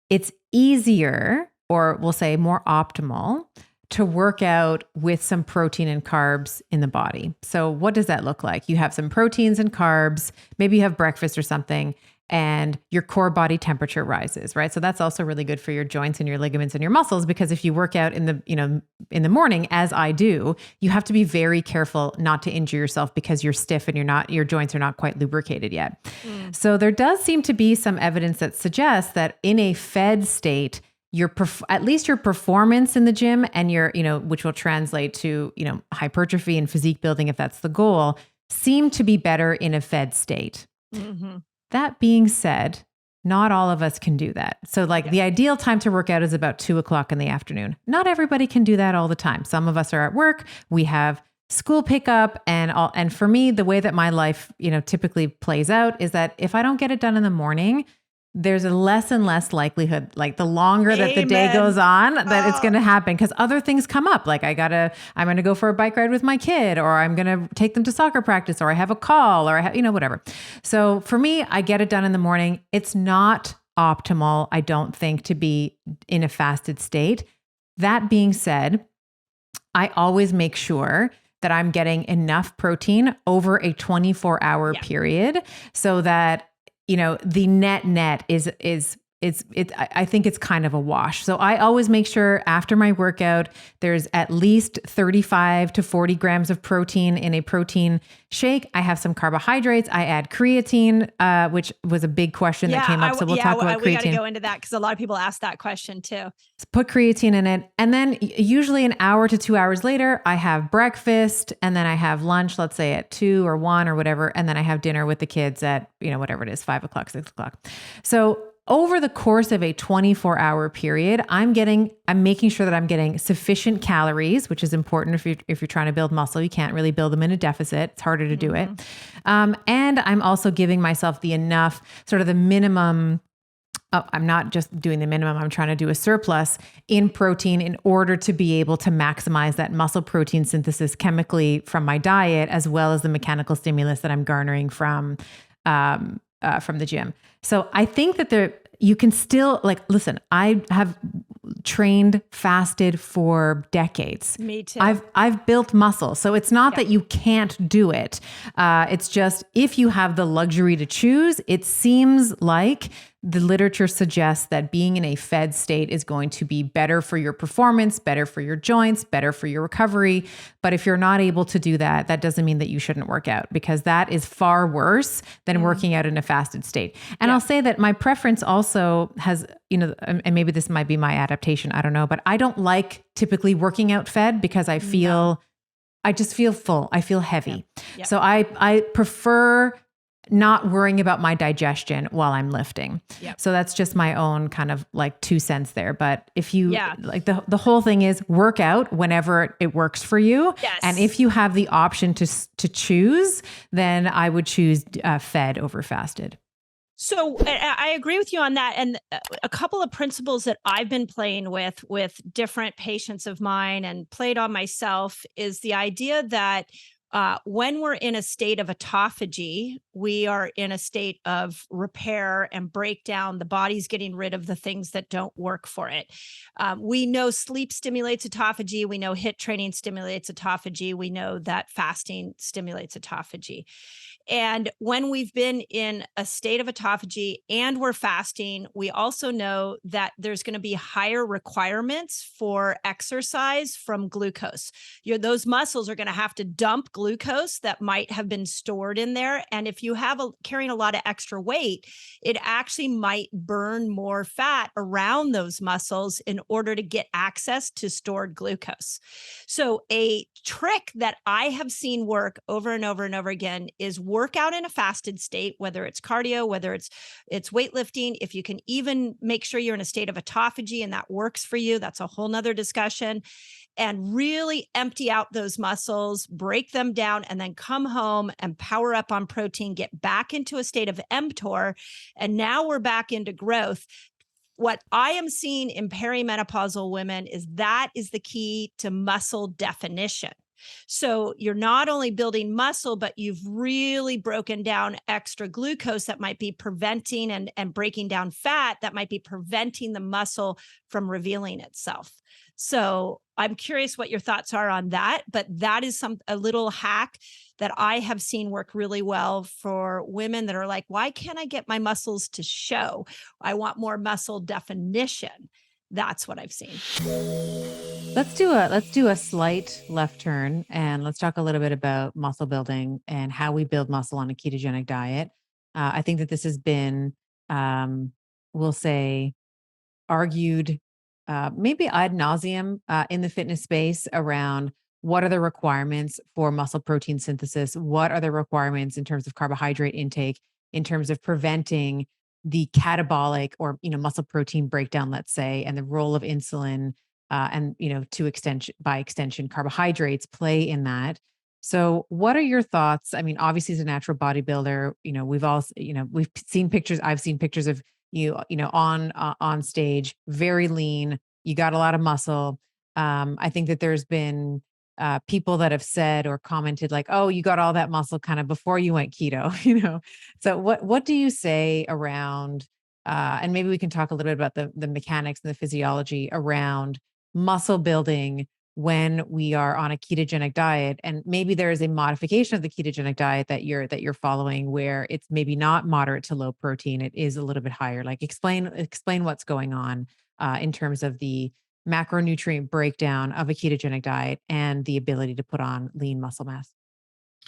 it's easier, or we'll say more optimal, to work out with some protein and carbs in the body. So what does that look like? You have some proteins and carbs, maybe you have breakfast or something, and your core body temperature rises, right? So that's also really good for your joints and your ligaments and your muscles, because if you work out in the morning, as I do, you have to be very careful not to injure yourself because you're stiff and your joints are not quite lubricated yet. So there does seem to be some evidence that suggests that in a fed state, at least your performance in the gym and which will translate to, hypertrophy and physique building, if that's the goal, seem to be better in a fed state. Mm-hmm. That being said, not all of us can do that. So the ideal time to work out is about 2:00 in the afternoon. Not everybody can do that all the time. Some of us are at work. We have school pickup and for me, the way that my life, typically plays out is that if I don't get it done in the morning, there's a less and less likelihood, like the longer that the day goes on, that it's going to happen because other things come up. Like I'm going to go for a bike ride with my kid, or I'm going to take them to soccer practice, or I have a call, or I have, whatever. So for me, I get it done in the morning. It's not optimal, I don't think, to be in a fasted state. That being said, I always make sure that I'm getting enough protein over a 24-hour period so that the net I think it's kind of a wash. So I always make sure after my workout, there's at least 35 to 40 grams of protein in a protein shake. I have some carbohydrates. I add creatine, which was a big question that came up. So we'll talk about creatine. We got to go into that because a lot of people ask that question too. Put creatine in it. And then usually an hour to 2 hours later, I have breakfast and then I have lunch, let's say at 2 or 1 or whatever. And then I have dinner with the kids at, whatever it is, 5 o'clock, 6 o'clock. So over the course of a 24-hour period, I'm making sure that I'm getting sufficient calories, which is important if you're trying to build muscle. You can't really build them in a deficit. It's harder to do it. And I'm also giving myself the minimum. I'm not just doing the minimum. I'm trying to do a surplus in protein in order to be able to maximize that muscle protein synthesis chemically from my diet, as well as the mechanical stimulus that I'm garnering from the gym. So I think that you can still listen, I have trained fasted for decades. Me too. I've built muscle. So it's not that you can't do it. It's just, if you have the luxury to choose, it seems like the literature suggests that being in a fed state is going to be better for your performance, better for your joints, better for your recovery. But if you're not able to do that, that doesn't mean that you shouldn't work out, because that is far worse than working out in a fasted state. And I'll say that my preference also has, and maybe this might be my adaptation, I don't know, but I don't like typically working out fed because I just feel full. I feel heavy. Yeah. So I prefer not worrying about my digestion while I'm lifting. Yep. So that's just my own kind of 2 cents there. But if you the whole thing is work out whenever it works for you. Yes. And if you have the option to choose, then I would choose fed over fasted. So I agree with you on that. And a couple of principles that I've been playing with different patients of mine and played on myself is the idea that when we're in a state of autophagy, we are in a state of repair and breakdown. The body's getting rid of the things that don't work for it. We know sleep stimulates autophagy. We know HIIT training stimulates autophagy. We know that fasting stimulates autophagy. And when we've been in a state of autophagy and we're fasting, we also know that there's going to be higher requirements for exercise from glucose. Those muscles are going to have to dump glucose that might have been stored in there. And if you have carrying a lot of extra weight, it actually might burn more fat around those muscles in order to get access to stored glucose. So a trick that I have seen work over and over and over again is work out in a fasted state, whether it's cardio, whether it's weightlifting. If you can even make sure you're in a state of autophagy and that works for you, that's a whole nother discussion. And really empty out those muscles, break them down, and then come home and power up on protein, get back into a state of MTOR. And now we're back into growth. What I am seeing in perimenopausal women is that is the key to muscle definition. So you're not only building muscle, but you've really broken down extra glucose that might be preventing and breaking down fat that might be preventing the muscle from revealing itself. So I'm curious what your thoughts are on that, but that is a little hack that I have seen work really well for women that are like, why can't I get my muscles to show? I want more muscle definition. That's what I've seen. Let's do a slight left turn and let's talk a little bit about muscle building and how we build muscle on a ketogenic diet. I think that this has been, we'll say, argued maybe ad nauseum in the fitness space around what are the requirements for muscle protein synthesis? What are the requirements in terms of carbohydrate intake, in terms of preventing the catabolic or muscle protein breakdown, let's say, and the role of insulin and by extension carbohydrates play in that. So what are your thoughts? I mean, obviously as a natural bodybuilder, we've seen pictures. I've seen pictures of you on stage, very lean. You got a lot of muscle. I think that there's been people that have said or commented like, oh, you got all that muscle kind of before you went keto, So what do you say around, and maybe we can talk a little bit about the mechanics and the physiology around muscle building when we are on a ketogenic diet, and maybe there is a modification of the ketogenic diet that you're following where it's maybe not moderate to low protein, it is a little bit higher. Like explain what's going on in terms of the macronutrient breakdown of a ketogenic diet and the ability to put on lean muscle mass.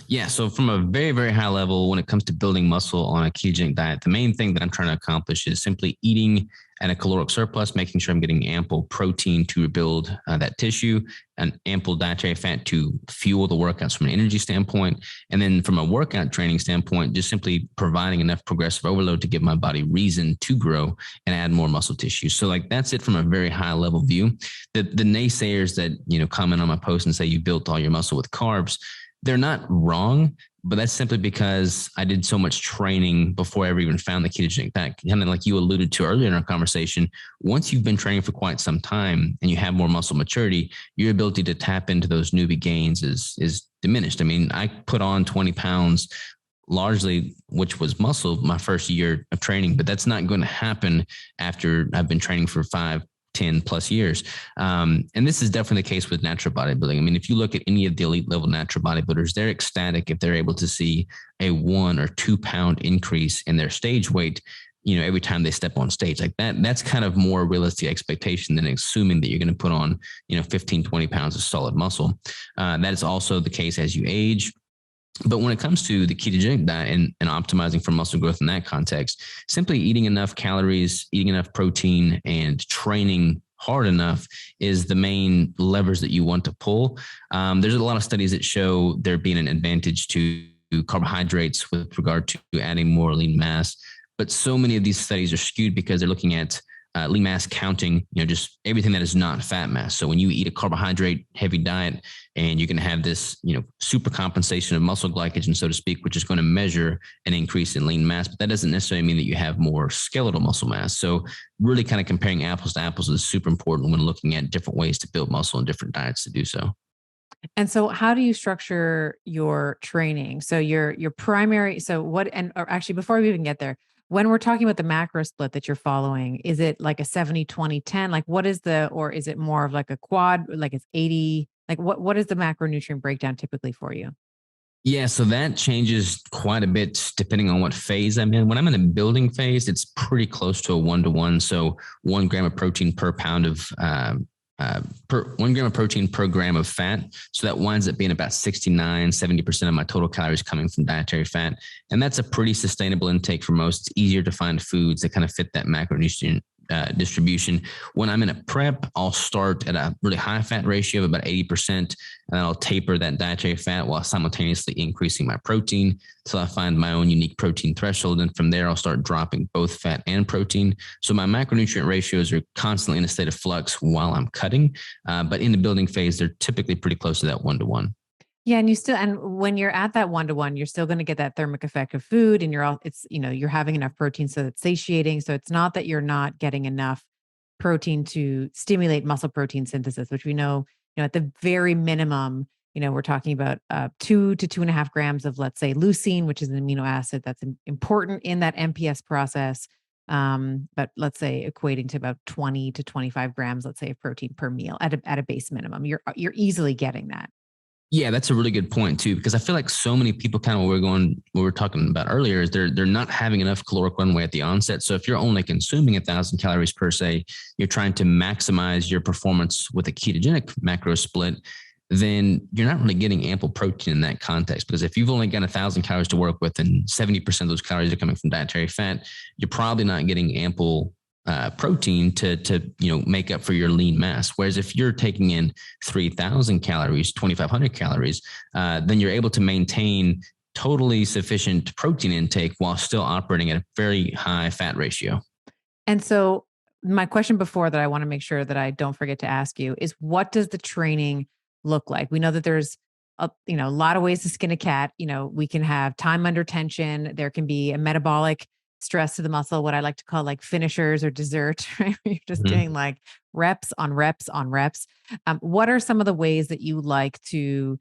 Yeah. So from a very, very high level, when it comes to building muscle on a ketogenic diet, the main thing that I'm trying to accomplish is simply eating at a caloric surplus, making sure I'm getting ample protein to rebuild that tissue and ample dietary fat to fuel the workouts from an energy standpoint. And then from a workout training standpoint, just simply providing enough progressive overload to give my body reason to grow and add more muscle tissue. So like, that's it from a very high level view. The naysayers that, comment on my post and say you built all your muscle with carbs, they're not wrong, but that's simply because I did so much training before I ever even found the ketogenic diet. Kind of like you alluded to earlier in our conversation, once you've been training for quite some time and you have more muscle maturity, your ability to tap into those newbie gains is diminished. I mean, I put on 20 pounds largely, which was muscle my first year of training, but that's not going to happen after I've been training for 5-10 plus years. And this is definitely the case with natural bodybuilding. I mean, if you look at any of the elite level natural bodybuilders, they're ecstatic if they're able to see a 1 or 2 pound increase in their stage weight, every time they step on stage. Like that's kind of more realistic expectation than assuming that you're going to put on, 15, 20 pounds of solid muscle. That is also the case as you age. But when it comes to the ketogenic diet and optimizing for muscle growth in that context, simply eating enough calories, eating enough protein, and training hard enough is the main levers that you want to pull. There's a lot of studies that show there being an advantage to carbohydrates with regard to adding more lean mass. But so many of these studies are skewed because they're looking at lean mass counting, just everything that is not fat mass. So when you eat a carbohydrate heavy diet and you're going to have this, super compensation of muscle glycogen, so to speak, which is going to measure an increase in lean mass, but that doesn't necessarily mean that you have more skeletal muscle mass. So really kind of comparing apples to apples is super important when looking at different ways to build muscle and different diets to do so. And so how do you structure your training? So your primary, so what, and or actually before we even get there, when we're talking about the macro split that you're following, is it like a 70-20-10? Like what is or is it more of like a quad, like it's 80? Like what is the macronutrient breakdown typically for you? Yeah, so that changes quite a bit depending on what phase I'm in. When I'm in a building phase, it's pretty close to a 1-to-1. So 1 gram of protein per pound of 1 gram of protein per gram of fat. So that winds up being about 69-70% of my total calories coming from dietary fat. And that's a pretty sustainable intake for most. It's easier to find foods that kind of fit that macronutrient distribution. When I'm in a prep, I'll start at a really high fat ratio of about 80%, and then I'll taper that dietary fat while simultaneously increasing my protein till I find my own unique protein threshold. And from there, I'll start dropping both fat and protein. So my macronutrient ratios are constantly in a state of flux while I'm cutting. But in the building phase, they're typically pretty close to that 1-to-1. Yeah. And when you're at that 1-to-1, you're still going to get that thermic effect of food, and you're having enough protein so it's satiating. So it's not that you're not getting enough protein to stimulate muscle protein synthesis, which we know, at the very minimum, we're talking about 2 to 2.5 grams of, let's say, leucine, which is an amino acid that's important in that MPS process. But let's say equating to about 20 to 25 grams, let's say, of protein per meal at a base minimum. You're easily getting that. Yeah, that's a really good point too, because I feel like so many people kind of what we were talking about earlier is they're not having enough caloric runway at the onset. So if you're only consuming 1,000 calories per se, you're trying to maximize your performance with a ketogenic macro split, then you're not really getting ample protein in that context. Because if you've only got 1,000 calories to work with and 70% of those calories are coming from dietary fat, you're probably not getting ample protein to make up for your lean mass. Whereas if you're taking in 3,000 calories, 2,500 calories, then you're able to maintain totally sufficient protein intake while still operating at a very high fat ratio. And so my question before that I want to make sure that I don't forget to ask you is, what does the training look like? We know that there's a lot of ways to skin a cat. We can have time under tension. There can be a metabolic stress to the muscle, what I like to call like finishers or dessert, right? You're just doing like reps on reps on reps. What are some of the ways that you like to,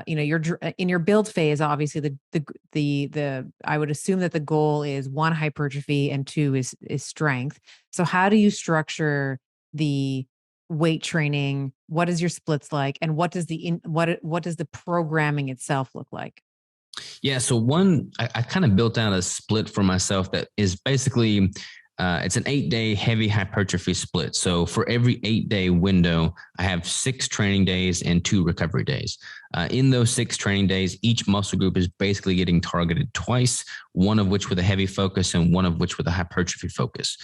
you're in your build phase? Obviously, the I would assume that the goal is 1, hypertrophy, and 2 is strength. So how do you structure the weight training? What is your splits like? And what does what does the programming itself look like? Yeah. So I kind of built out a split for myself that is basically, it's an 8-day heavy hypertrophy split. So for every 8-day window, I have 6 training days and 2 recovery days. In those 6 training days, each muscle group is basically getting targeted twice, one of which with a heavy focus and one of which with a hypertrophy focus.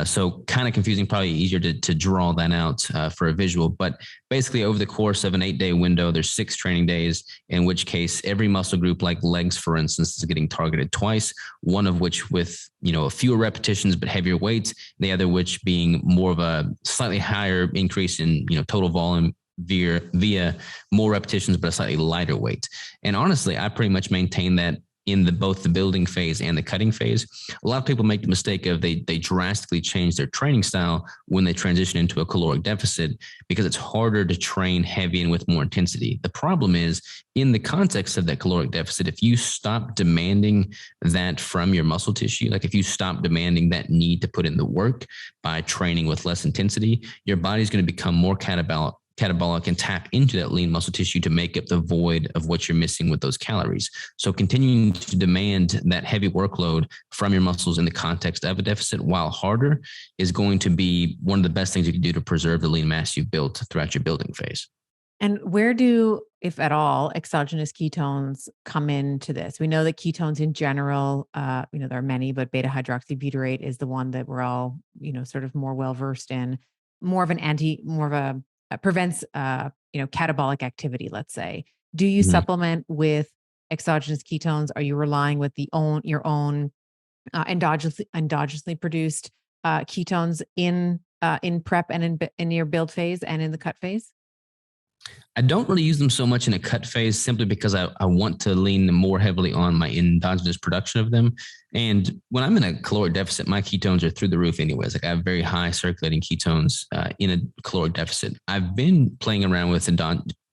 So kind of confusing, probably easier to draw that out for a visual. But basically over the course of an 8-day window, there's 6 training days, in which case every muscle group, like legs, for instance, is getting targeted twice, one of which with, a fewer repetitions, but heavier weights, the other which being more of a slightly higher increase in, total volume via more repetitions, but a slightly lighter weight. And honestly, I pretty much maintain that in both the building phase and the cutting phase. A lot of people make the mistake of they drastically change their training style when they transition into a caloric deficit, because it's harder to train heavy and with more intensity. The problem is, in the context of that caloric deficit, if you stop demanding that from your muscle tissue, like if you stop demanding that need to put in the work by training with less intensity, your body's going to become more catabolic and tap into that lean muscle tissue to make up the void of what you're missing with those calories. So continuing to demand that heavy workload from your muscles in the context of a deficit, while harder, is going to be one of the best things you can do to preserve the lean mass you've built throughout your building phase. And where do, if at all, exogenous ketones come into this? We know that ketones in general, there are many, but beta hydroxybutyrate is the one that we're all, sort of more well versed in, prevents, catabolic activity, let's say. Do you supplement with exogenous ketones? Are you relying with your own endogenously produced ketones in prep and in your build phase and in the cut phase? I don't really use them so much in a cut phase, simply because I want to lean more heavily on my endogenous production of them. And when I'm in a caloric deficit, my ketones are through the roof anyways. Like I have very high circulating ketones in a caloric deficit. I've been playing around with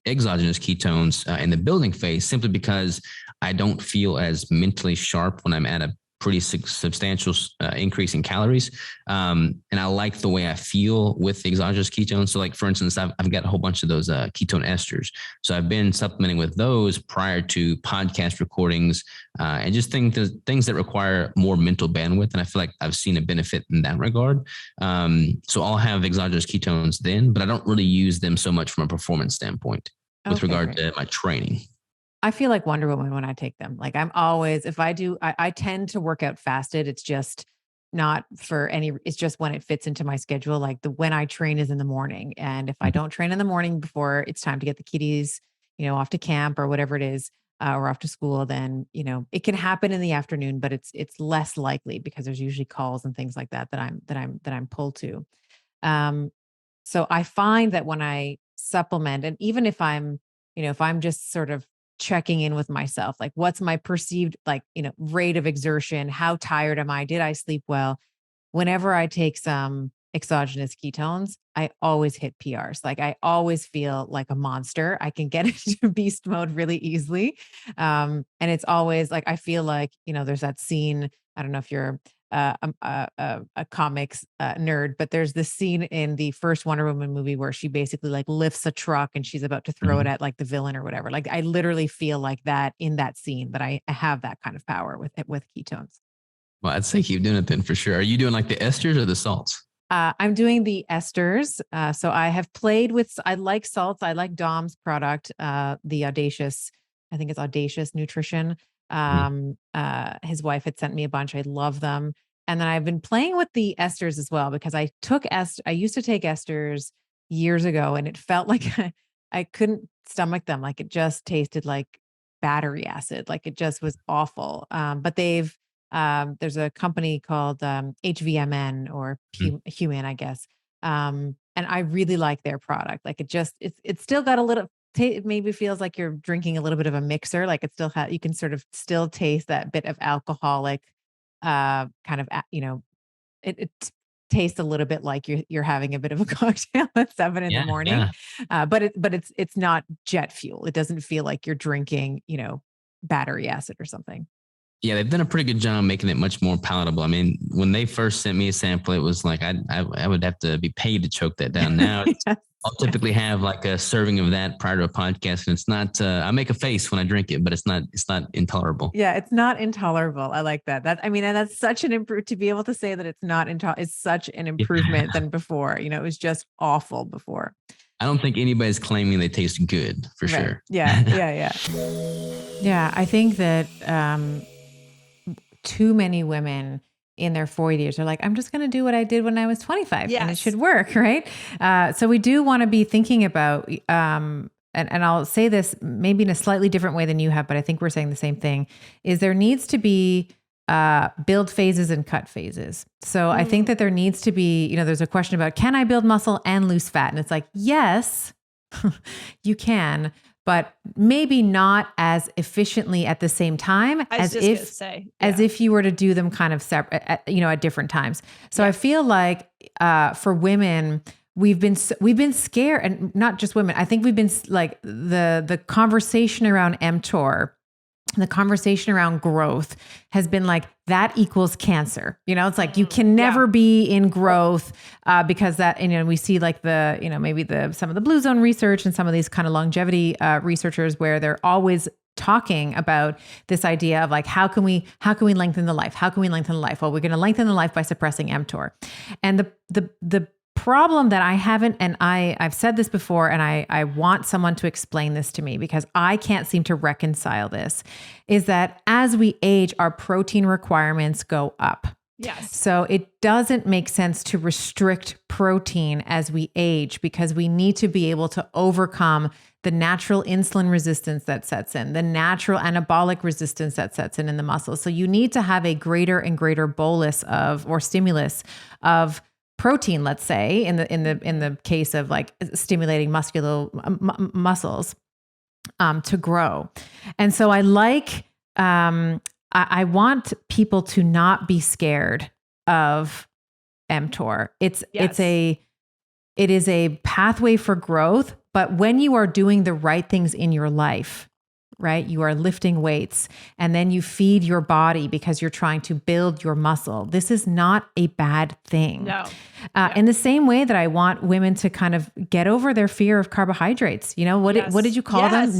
exogenous ketones in the building phase, simply because I don't feel as mentally sharp when I'm at a pretty substantial increase in calories. And I like the way I feel with the exogenous ketones. So like, for instance, I've got a whole bunch of those ketone esters. So I've been supplementing with those prior to podcast recordings and just things that require more mental bandwidth. And I feel like I've seen a benefit in that regard. So I'll have exogenous ketones then, but I don't really use them so much from a performance standpoint with regard to my training. I feel like Wonder Woman when I take them. Like I'm always, if I do, I tend to work out fasted. It's just not for any, it's just when it fits into my schedule. Like when I train is in the morning. And if I don't train in the morning before it's time to get the kiddies, off to camp or whatever it is, or off to school, then, it can happen in the afternoon, but it's less likely because there's usually calls and things like that I'm pulled to. So I find that when I supplement, and even if I'm just sort of checking in with myself, like what's my perceived, rate of exertion? How tired am I? Did I sleep well? Whenever I take some exogenous ketones, I always hit PRs. Like I always feel like a monster. I can get into beast mode really easily. And it's always like, I feel like, there's that scene. I don't know if you're a comics nerd, but there's this scene in the first Wonder Woman movie where she basically like lifts a truck and she's about to throw it at like the villain or whatever. Like I literally feel like that in that scene, that I have that kind of power with ketones. Well, I'd say keep doing it then for sure. Are you doing like the esters or the salts? I'm doing the esters. So I have played with, I like salts. I like Dom's product, the Audacious, I think it's Audacious Nutrition. His wife had sent me a bunch. I love them. And then I've been playing with the esters as well, because I used to take esters years ago and it felt like I couldn't stomach them. Like it just tasted like battery acid. Like it just was awful. But there's a company called HVMN or Human, I guess. And I really like their product. Like it's still got a little, it maybe feels like you're drinking a little bit of a mixer. Like it still you can sort of still taste that bit of alcoholic, kind of, it tastes a little bit like you're having a bit of a cocktail at 7 in the morning. Yeah. But it's not jet fuel. It doesn't feel like you're drinking, battery acid or something. Yeah, they've done a pretty good job making it much more palatable. I mean, when they first sent me a sample, it was like I would have to be paid to choke that down. Now I'll typically have like a serving of that prior to a podcast, and it's not. I make a face when I drink it, but it's not intolerable. Yeah, it's not intolerable. I like that. And that's such an improvement to be able to say that it's not intolerable. It's such an improvement than before. It was just awful before. I don't think anybody's claiming they taste good for sure. Yeah. Yeah, I think that too many women in their 40s are like, I'm just going to do what I did when I was 25 and it should work, right? So we do want to be thinking about, and I'll say this maybe in a slightly different way than you have, but I think we're saying the same thing, is there needs to be build phases and cut phases. So I think that there needs to be, there's a question about, can I build muscle and lose fat? And it's like, yes, you can, but maybe not as efficiently at the same time as if you were to do them kind of separate, at different times. So I feel like for women, we've been scared, and not just women. I think we've been like the conversation around MTOR, the conversation around growth has been like, that equals cancer. It's like, you can never be in growth because that, we see like maybe some of the Blue Zone research and some of these kind of longevity researchers where they're always talking about this idea of like, how can we lengthen the life? How can we lengthen the life? Well, we're going to lengthen the life by suppressing mTOR. And the problem that I haven't, and I've said this before, and I want someone to explain this to me because I can't seem to reconcile this, is that as we age, our protein requirements go up. Yes. So it doesn't make sense to restrict protein as we age because we need to be able to overcome the natural insulin resistance that sets in, the natural anabolic resistance that sets in the muscles. So you need to have a greater and greater bolus of, or stimulus of protein, let's say, in the case of like stimulating muscles to grow. And so I like, I want people to not be scared of mTOR. It is a pathway for growth, but when you are doing the right things in your life, right? You are lifting weights and then you feed your body because you're trying to build your muscle. This is not a bad thing. No. In the same way that I want women to kind of get over their fear of carbohydrates. What did you call them?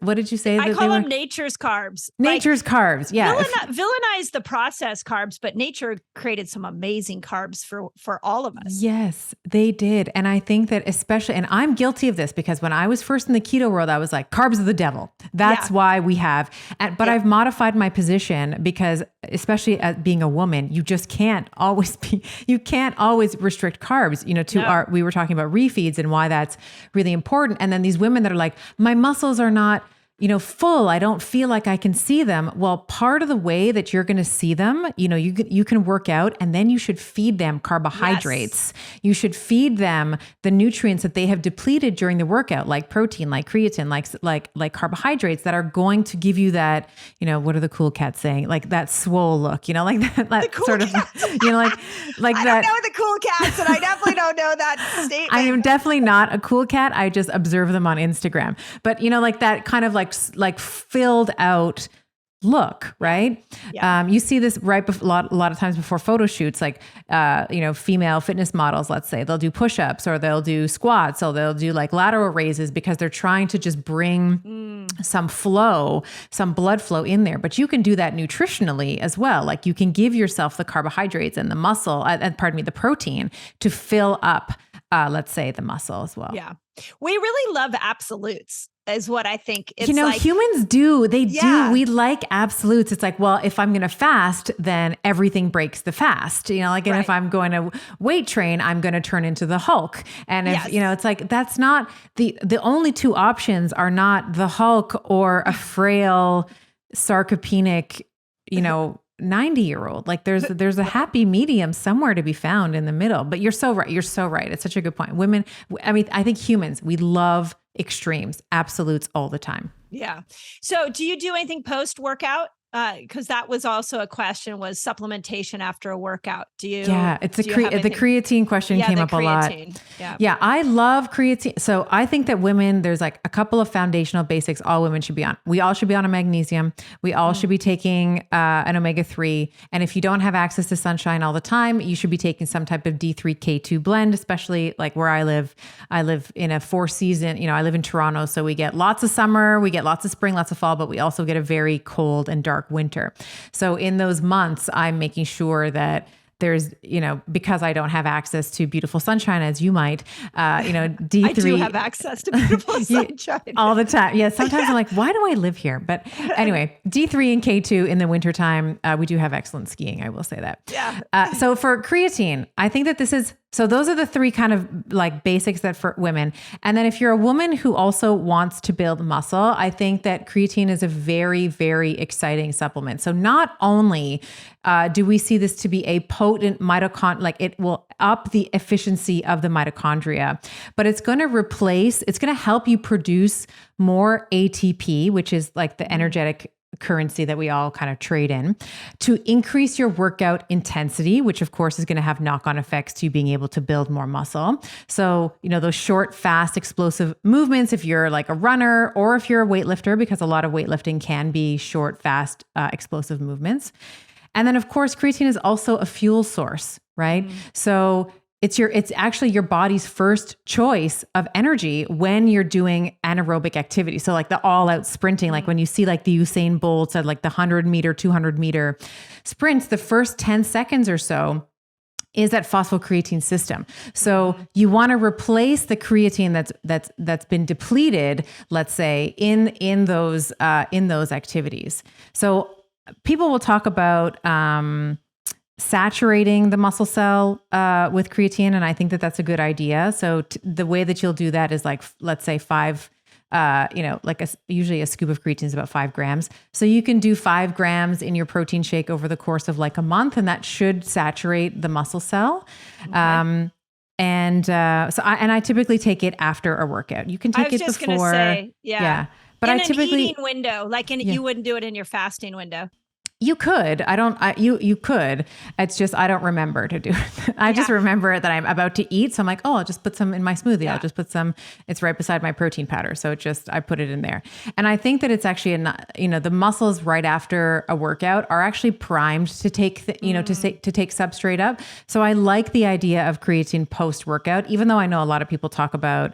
What did you say? I call them nature's carbs. Nature's carbs. Yeah. Villainize the processed carbs, but nature created some amazing carbs for all of us. Yes, they did. And I think that especially, and I'm guilty of this because when I was first in the keto world, I was like, carbs are the devil. That's why we have, but I've modified my position because especially as being a woman, you just can't always restrict carbs, we were talking about refeeds and why that's really important. And then these women that are like, my muscles are not, full. I don't feel like I can see them. Well, part of the way that you're going to see them, you can work out and then you should feed them carbohydrates. Yes. You should feed them the nutrients that they have depleted during the workout, like protein, like creatine, like carbohydrates that are going to give you that, what are the cool cats saying? Like that swole look, like that cool sort of, cats. like I that. don't know the cool cats and I definitely don't know that statement. I am definitely not a cool cat. I just observe them on Instagram, but like that kind of like filled out look, right? Yeah. You see this right a lot of times before photo shoots, like, female fitness models, let's say they'll do push-ups or they'll do squats or they'll do like lateral raises because they're trying to just bring some blood flow in there. But you can do that nutritionally as well. Like you can give yourself the carbohydrates and the muscle, the protein to fill up, let's say the muscle as well. Yeah. We really love absolutes is what I think. It's humans do. They do. We like absolutes. It's like, well, if I'm going to fast, then everything breaks the fast. And if I'm going to weight train, I'm going to turn into the Hulk. And if, it's like, that's not the only two options are not the Hulk or a frail, sarcopenic, 90-year-old. Like there's a happy medium somewhere to be found in the middle. But you're so right. You're so right. It's such a good point. Women, I think humans, we love extremes, absolutes all the time. Yeah. So do you do anything post-workout? Because that was also a question, was supplementation after a workout. Do you? Yeah, it's do you have the anything- creatine question Yeah, came the up a lot. creatine. Yeah. Yeah, I love creatine. So I think that women, there's like a couple of foundational basics all women should be on. We all should be on a magnesium. We all should be taking an omega-3. And if you don't have access to sunshine all the time, you should be taking some type of D3K2 blend, especially like where I live. I live in a 4-season, I live in Toronto. So we get lots of summer, we get lots of spring, lots of fall, but we also get a very cold and dark winter. So in those months, I'm making sure that there's, because I don't have access to beautiful sunshine as you might, D3. I do have access to beautiful sunshine. All the time. Yeah. Sometimes I'm like, why do I live here? But anyway, D3 and K2 in the wintertime, we do have excellent skiing. I will say that. Yeah. So for creatine, I think that so those are the three kind of like basics that for women. And then if you're a woman who also wants to build muscle, I think that creatine is a very, very exciting supplement. So not only do we see this to be a potent like it will up the efficiency of the mitochondria, but it's going to help you produce more ATP, which is like the energetic currency that we all kind of trade in, to increase your workout intensity, which of course is going to have knock-on effects to you being able to build more muscle. So, those short, fast, explosive movements, if you're like a runner or if you're a weightlifter, because a lot of weightlifting can be short, fast, explosive movements. And then of course, creatine is also a fuel source, right? So it's actually your body's first choice of energy when you're doing anaerobic activity. So like the all out sprinting, like when you see like the Usain Bolts at like the 100 meter, 200 meter sprints, the first 10 seconds or so is that phosphocreatine system. So you want to replace the creatine that's been depleted, let's say in those activities. So people will talk about, saturating the muscle cell with creatine. And I think that that's a good idea. So the way that you'll do that is like, let's say 5, usually a scoop of creatine is about 5 grams. So you can do 5 grams in your protein shake over the course of like a month, and that should saturate the muscle cell. Okay. I typically take it after a workout. You can take it before. I was just going to say, yeah. But in I typically an eating window, you wouldn't do it in your fasting window. You could. You could. It's just I don't remember to do it. I just remember that I'm about to eat. So I'm like, oh, I'll just put some in my smoothie. I'll just put some. It's right beside my protein powder. So I put it in there. And I think that it's actually the muscles right after a workout are actually primed to take to take substrate up. So I like the idea of creatine post workout, even though I know a lot of people talk about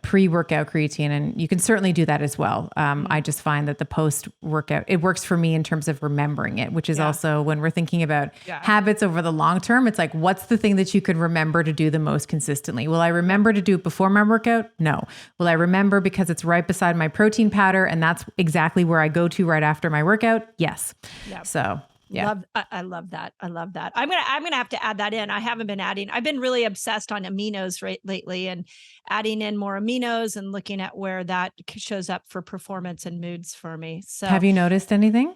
pre-workout creatine, and you can certainly do that as well. I just find that the post-workout, it works for me in terms of remembering it, which is also when we're thinking about habits over the long term, it's like, what's the thing that you could remember to do the most consistently? Will I remember to do it before my workout? No. Will I remember because it's right beside my protein powder and that's exactly where I go to right after my workout? Yes. Yep. So yeah. I love that. I love that. I'm gonna have to add that in. I've been really obsessed on aminos lately and adding in more aminos and looking at where that shows up for performance and moods for me. So have you noticed anything?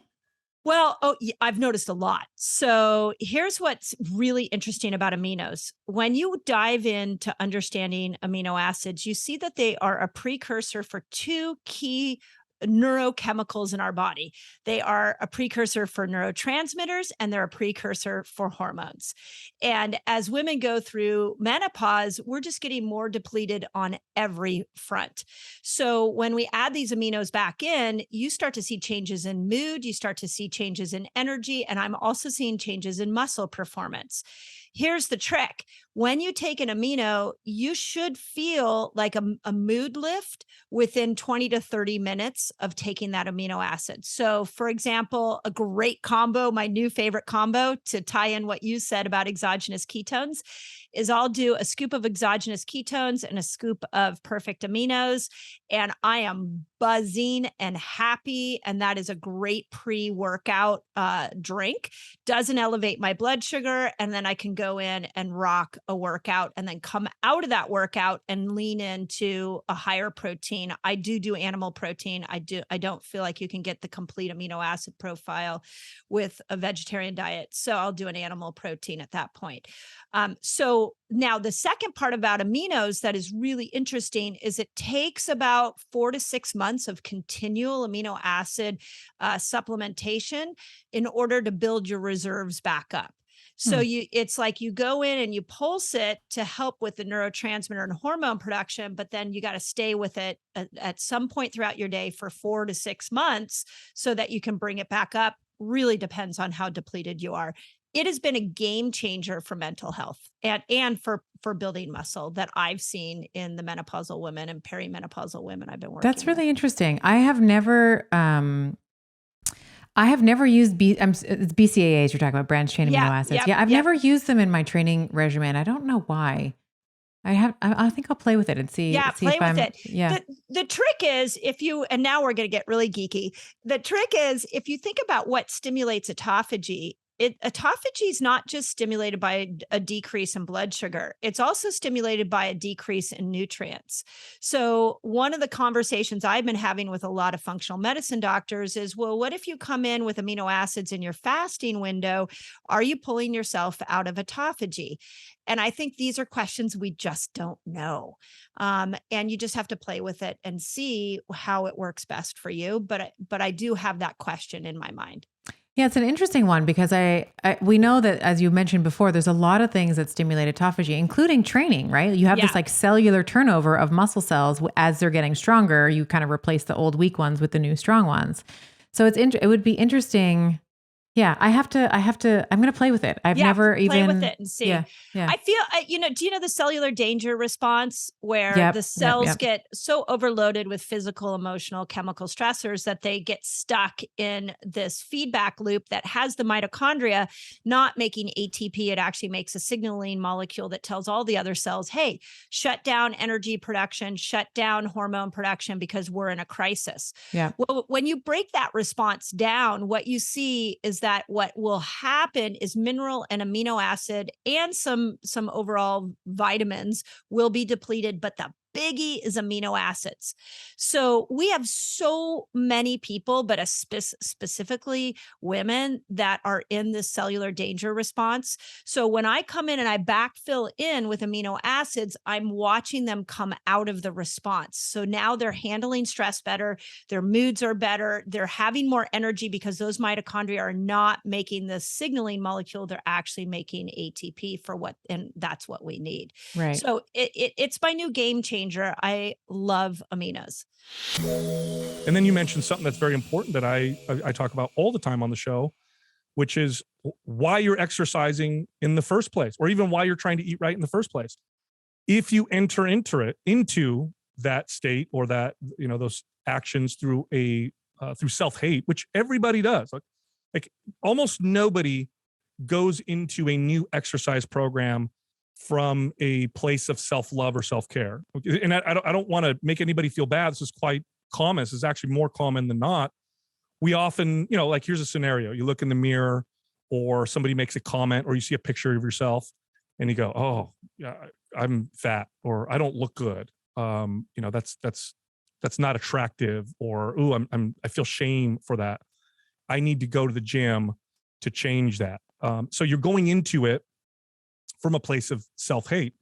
Well, I've noticed a lot. So here's what's really interesting about aminos. When you dive into understanding amino acids, you see that they are a precursor for 2 key neurochemicals in our body. They are a precursor for neurotransmitters and they're a precursor for hormones. And as women go through menopause, we're just getting more depleted on every front. So when we add these aminos back in, you start to see changes in mood, you start to see changes in energy, and I'm also seeing changes in muscle performance. Here's the trick. When you take an amino, you should feel like a mood lift within 20 to 30 minutes of taking that amino acid. So for example, a great combo, my new favorite combo to tie in what you said about exogenous ketones is I'll do a scoop of exogenous ketones and a scoop of perfect aminos, and I am buzzing and happy. And that is a great pre-workout drink. Doesn't elevate my blood sugar. And then I can go in and rock a workout and then come out of that workout and lean into a higher protein. I do animal protein. I don't feel like you can get the complete amino acid profile with a vegetarian diet. So I'll do an animal protein at that point. So now the second part about aminos that is really interesting is it takes about 4 to 6 months of continual amino acid supplementation in order to build your reserves back up. So it's like you go in and you pulse it to help with the neurotransmitter and hormone production, but then you got to stay with it at some point throughout your day for 4 to 6 months so that you can bring it back up. Really depends on how depleted you are. It has been a game changer for mental health and for building muscle that I've seen in the menopausal women and perimenopausal women I've been working That's really with. interesting. I have never used it's BCAAs you're talking about, branched chain amino acids. I've never used them in my training regimen. I don't know why. I think I'll play with it and see. Yeah, see play if with I'm, it. Yeah. The trick is and now we're going to get really geeky. The trick is if you think about what stimulates autophagy, autophagy is not just stimulated by a decrease in blood sugar. It's also stimulated by a decrease in nutrients. So one of the conversations I've been having with a lot of functional medicine doctors is, well, what if you come in with amino acids in your fasting window? Are you pulling yourself out of autophagy? And I think these are questions we just don't know. And you just have to play with it and see how it works best for you. But I do have that question in my mind. Yeah, it's an interesting one because we know that, as you mentioned before, there's a lot of things that stimulate autophagy, including training, right? You have this like cellular turnover of muscle cells as they're getting stronger. You kind of replace the old weak ones with the new strong ones. So it would be interesting. Yeah, I'm going to play with it. I've never even play with it and see. Yeah. I feel, do you know the cellular danger response where the cells get so overloaded with physical, emotional, chemical stressors that they get stuck in this feedback loop that has the mitochondria not making ATP. It actually makes a signaling molecule that tells all the other cells, hey, shut down energy production, shut down hormone production because we're in a crisis. Yeah. Well, when you break that response down, what you see is that what will happen is mineral and amino acid and some overall vitamins will be depleted, but the biggie is amino acids. So we have so many people, but specifically women that are in this cellular danger response. So when I come in and I backfill in with amino acids, I'm watching them come out of the response. So now they're handling stress better. Their moods are better. They're having more energy because those mitochondria are not making the signaling molecule. They're actually making ATP and that's what we need. Right. So it's my new game changer. I love aminos. And then you mentioned something that's very important that I talk about all the time on the show, which is why you're exercising in the first place, or even why you're trying to eat right in the first place. If you enter into that state or that, those actions through through self-hate, which everybody does, like almost nobody goes into a new exercise program from a place of self-love or self-care. And I don't want to make anybody feel bad. This is quite common. This is actually more common than not. We often, like here's a scenario. You look in the mirror or somebody makes a comment or you see a picture of yourself and you go, oh, yeah, I'm fat or I don't look good. That's not attractive or, ooh, I feel shame for that. I need to go to the gym to change that. So you're going into it from a place of self-hate.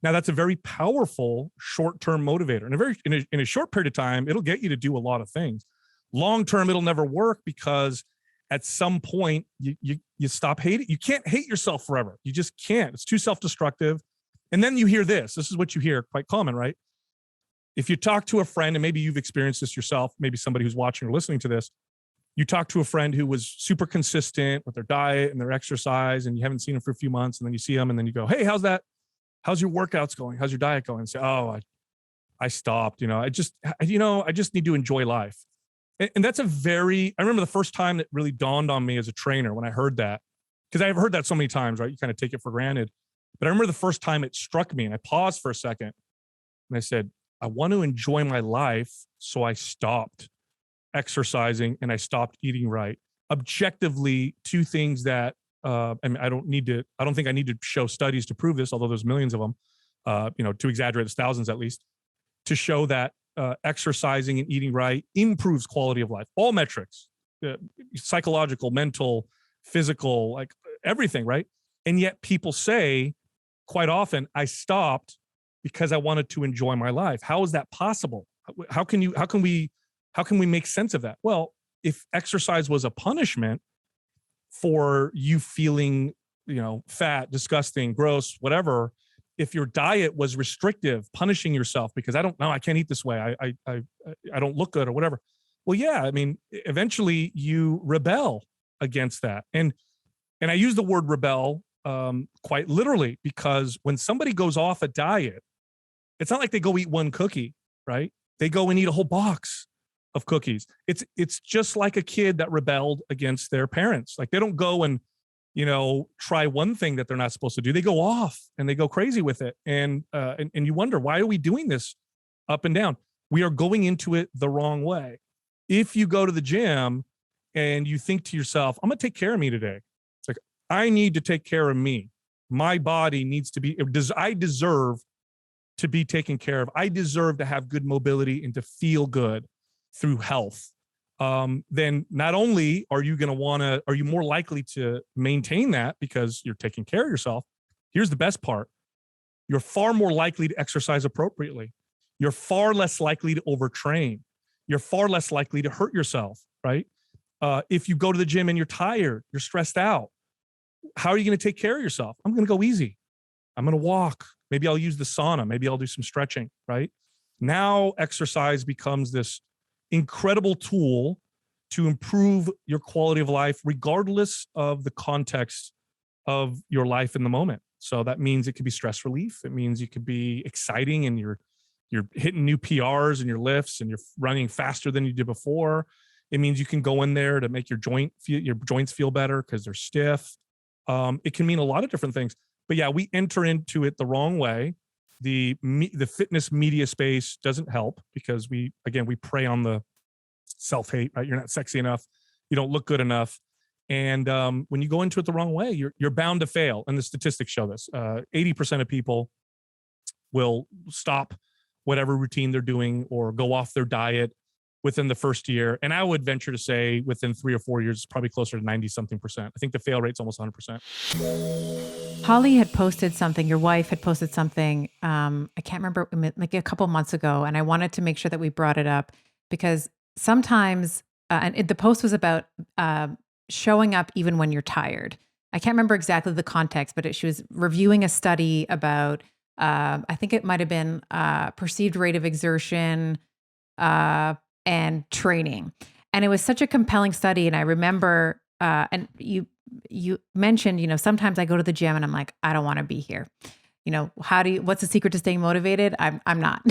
Now that's a very powerful short-term motivator. And in a short period of time, it'll get you to do a lot of things. Long-term, it'll never work because at some point you stop hating. You can't hate yourself forever. You just can't. It's too self-destructive. And then you hear this. This is what you hear, quite common, right? If you talk to a friend, and maybe you've experienced this yourself, maybe somebody who's watching or listening to this, you talk to a friend who was super consistent with their diet and their exercise, and you haven't seen them for a few months, and then you see them, and then you go, hey, how's that? How's your workouts going? How's your diet going? And say, oh, I stopped. I just need to enjoy life. And that's I remember the first time that really dawned on me as a trainer when I heard that, because I've heard that so many times, right? You kind of take it for granted. But I remember the first time it struck me and I paused for a second and I said, I want to enjoy my life. So I stopped exercising and I stopped eating right. Objectively, two things that I mean, I don't think I need to show studies to prove this, although there's millions of them, to exaggerate, it's thousands at least, to show that exercising and eating right improves quality of life, all metrics, psychological, mental, physical, like everything, right? And yet people say quite often, I stopped because I wanted to enjoy my life. How is that possible? How can we make sense of that? Well, if exercise was a punishment for you feeling, fat, disgusting, gross, whatever, if your diet was restrictive, punishing yourself because I can't eat this way, I don't look good or whatever. Well, yeah, I mean, eventually you rebel against that. And I use the word rebel quite literally, because when somebody goes off a diet, it's not like they go eat one cookie, right? They go and eat a whole box of cookies. It's just like a kid that rebelled against their parents. Like they don't go and, try one thing that they're not supposed to do. They go off and they go crazy with it. And you wonder, why are we doing this up and down? We are going into it the wrong way. If you go to the gym and you think to yourself, I'm going to take care of me today. It's like, I need to take care of me. My body needs to be, I deserve to be taken care of. I deserve to have good mobility and to feel good through health. Then not only are you more likely to maintain that because you're taking care of yourself. Here's the best part. You're far more likely to exercise appropriately. You're far less likely to overtrain. You're far less likely to hurt yourself, right? If you go to the gym and you're tired, you're stressed out, how are you going to take care of yourself? I'm going to go easy. I'm going to walk. Maybe I'll use the sauna. Maybe I'll do some stretching, right? Now exercise becomes this incredible tool to improve your quality of life, regardless of the context of your life in the moment. So that means it could be stress relief. It means you could be exciting and you're hitting new PRs in your lifts and you're running faster than you did before. It means you can go in there to make your joints feel better because they're stiff. It can mean a lot of different things. But yeah, we enter into it the wrong way. The fitness media space doesn't help because we prey on the self-hate, right? You're not sexy enough. You don't look good enough. And when you go into it the wrong way, you're bound to fail. And the statistics show this. 80% of people will stop whatever routine they're doing or go off their diet within the first year. And I would venture to say within 3 or 4 years, it's probably closer to 90-something%. I think the fail rate's almost 100%. Holly had posted something, your wife had posted something, I can't remember, like a couple months ago, and I wanted to make sure that we brought it up because sometimes, the post was about showing up even when you're tired. I can't remember exactly the context, but she was reviewing a study about, I think it might have been perceived rate of exertion and training. And it was such a compelling study. And I remember, and you mentioned, sometimes I go to the gym and I'm like, I don't want to be here. What's the secret to staying motivated? I'm not,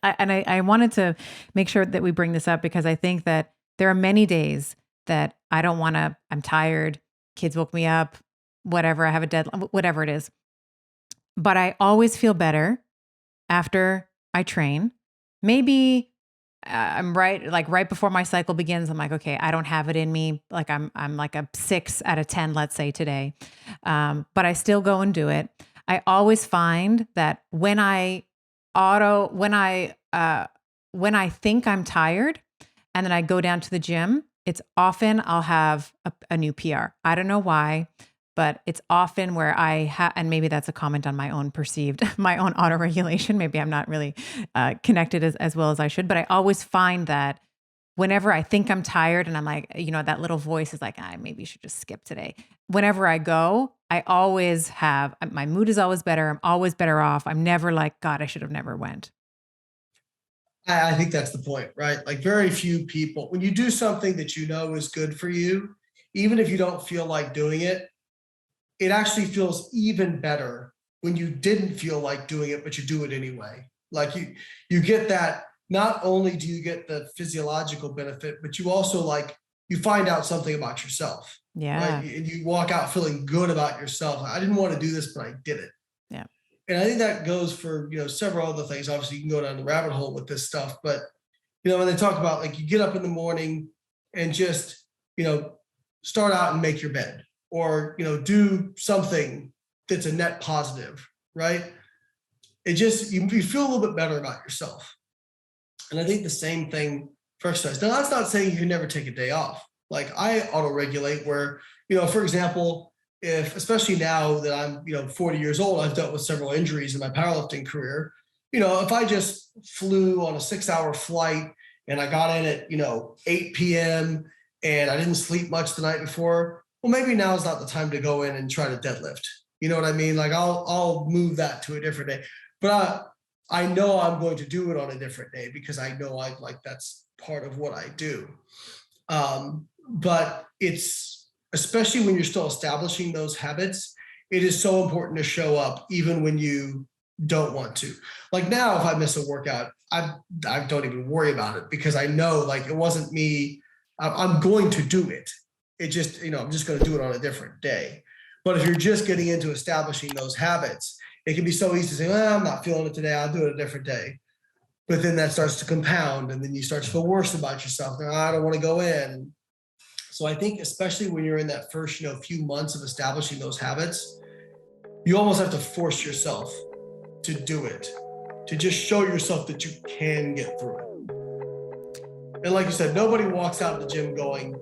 I wanted to make sure that we bring this up because I think that there are many days that I don't want to, I'm tired, kids woke me up, whatever, I have a deadline, whatever it is. But I always feel better after I train. Maybe I'm right before my cycle begins. I'm like, okay, I don't have it in me. Like I'm like a 6 out of 10, let's say today. But I still go and do it. I always find that when I think I'm tired and then I go down to the gym, it's often I'll have a new PR. I don't know why, but it's often where and maybe that's a comment on my own autoregulation. Maybe I'm not really connected as well as I should, but I always find that whenever I think I'm tired and I'm like, that little voice is like, maybe you should just skip today. Whenever I go, I always my mood is always better. I'm always better off. I'm never like, God, I should have never went. I think that's the point, right? Like very few people, when you do something that is good for you, even if you don't feel like doing it, it actually feels even better when you didn't feel like doing it, but you do it anyway. Like you get that, not only do you get the physiological benefit, but you also you find out something about yourself. Yeah. Right? And you walk out feeling good about yourself. I didn't want to do this, but I did it. Yeah. And I think that goes for, several other things. Obviously you can go down the rabbit hole with this stuff, but when they talk about you get up in the morning and just, start out and make your bed. or, do something that's a net positive, right? It just, you feel a little bit better about yourself. And I think the same thing for exercise. Now, that's not saying you can never take a day off. Like I auto-regulate where, for example, especially now that I'm, 40 years old, I've dealt with several injuries in my powerlifting career. If I just flew on a 6-hour flight and I got in at, 8 p.m. and I didn't sleep much the night before, well, maybe now is not the time to go in and try to deadlift. You know what I mean? Like I'll move that to a different day, but I know I'm going to do it on a different day because I know that's part of what I do. But it's, especially when you're still establishing those habits, it is so important to show up even when you don't want to. Like now, if I miss a workout, I don't even worry about it because I know like it wasn't me. I'm going to do it. It just, I'm just going to do it on a different day. But if you're just getting into establishing those habits, it can be so easy to say, well, I'm not feeling it today. I'll do it a different day. But then that starts to compound and then you start to feel worse about yourself. Now, I don't want to go in. So I think especially when you're in that first, few months of establishing those habits, you almost have to force yourself to do it, to just show yourself that you can get through it. And like you said, nobody walks out of the gym going,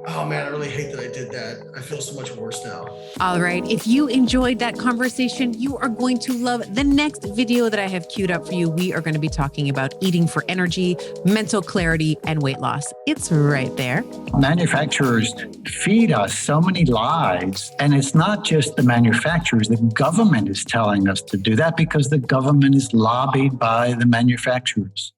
oh man, I really hate that I did that. I feel so much worse now. All right. If you enjoyed that conversation, you are going to love the next video that I have queued up for you. We are going to be talking about eating for energy, mental clarity, and weight loss. It's right there. Manufacturers feed us so many lies, and it's not just the manufacturers. The government is telling us to do that because the government is lobbied by the manufacturers.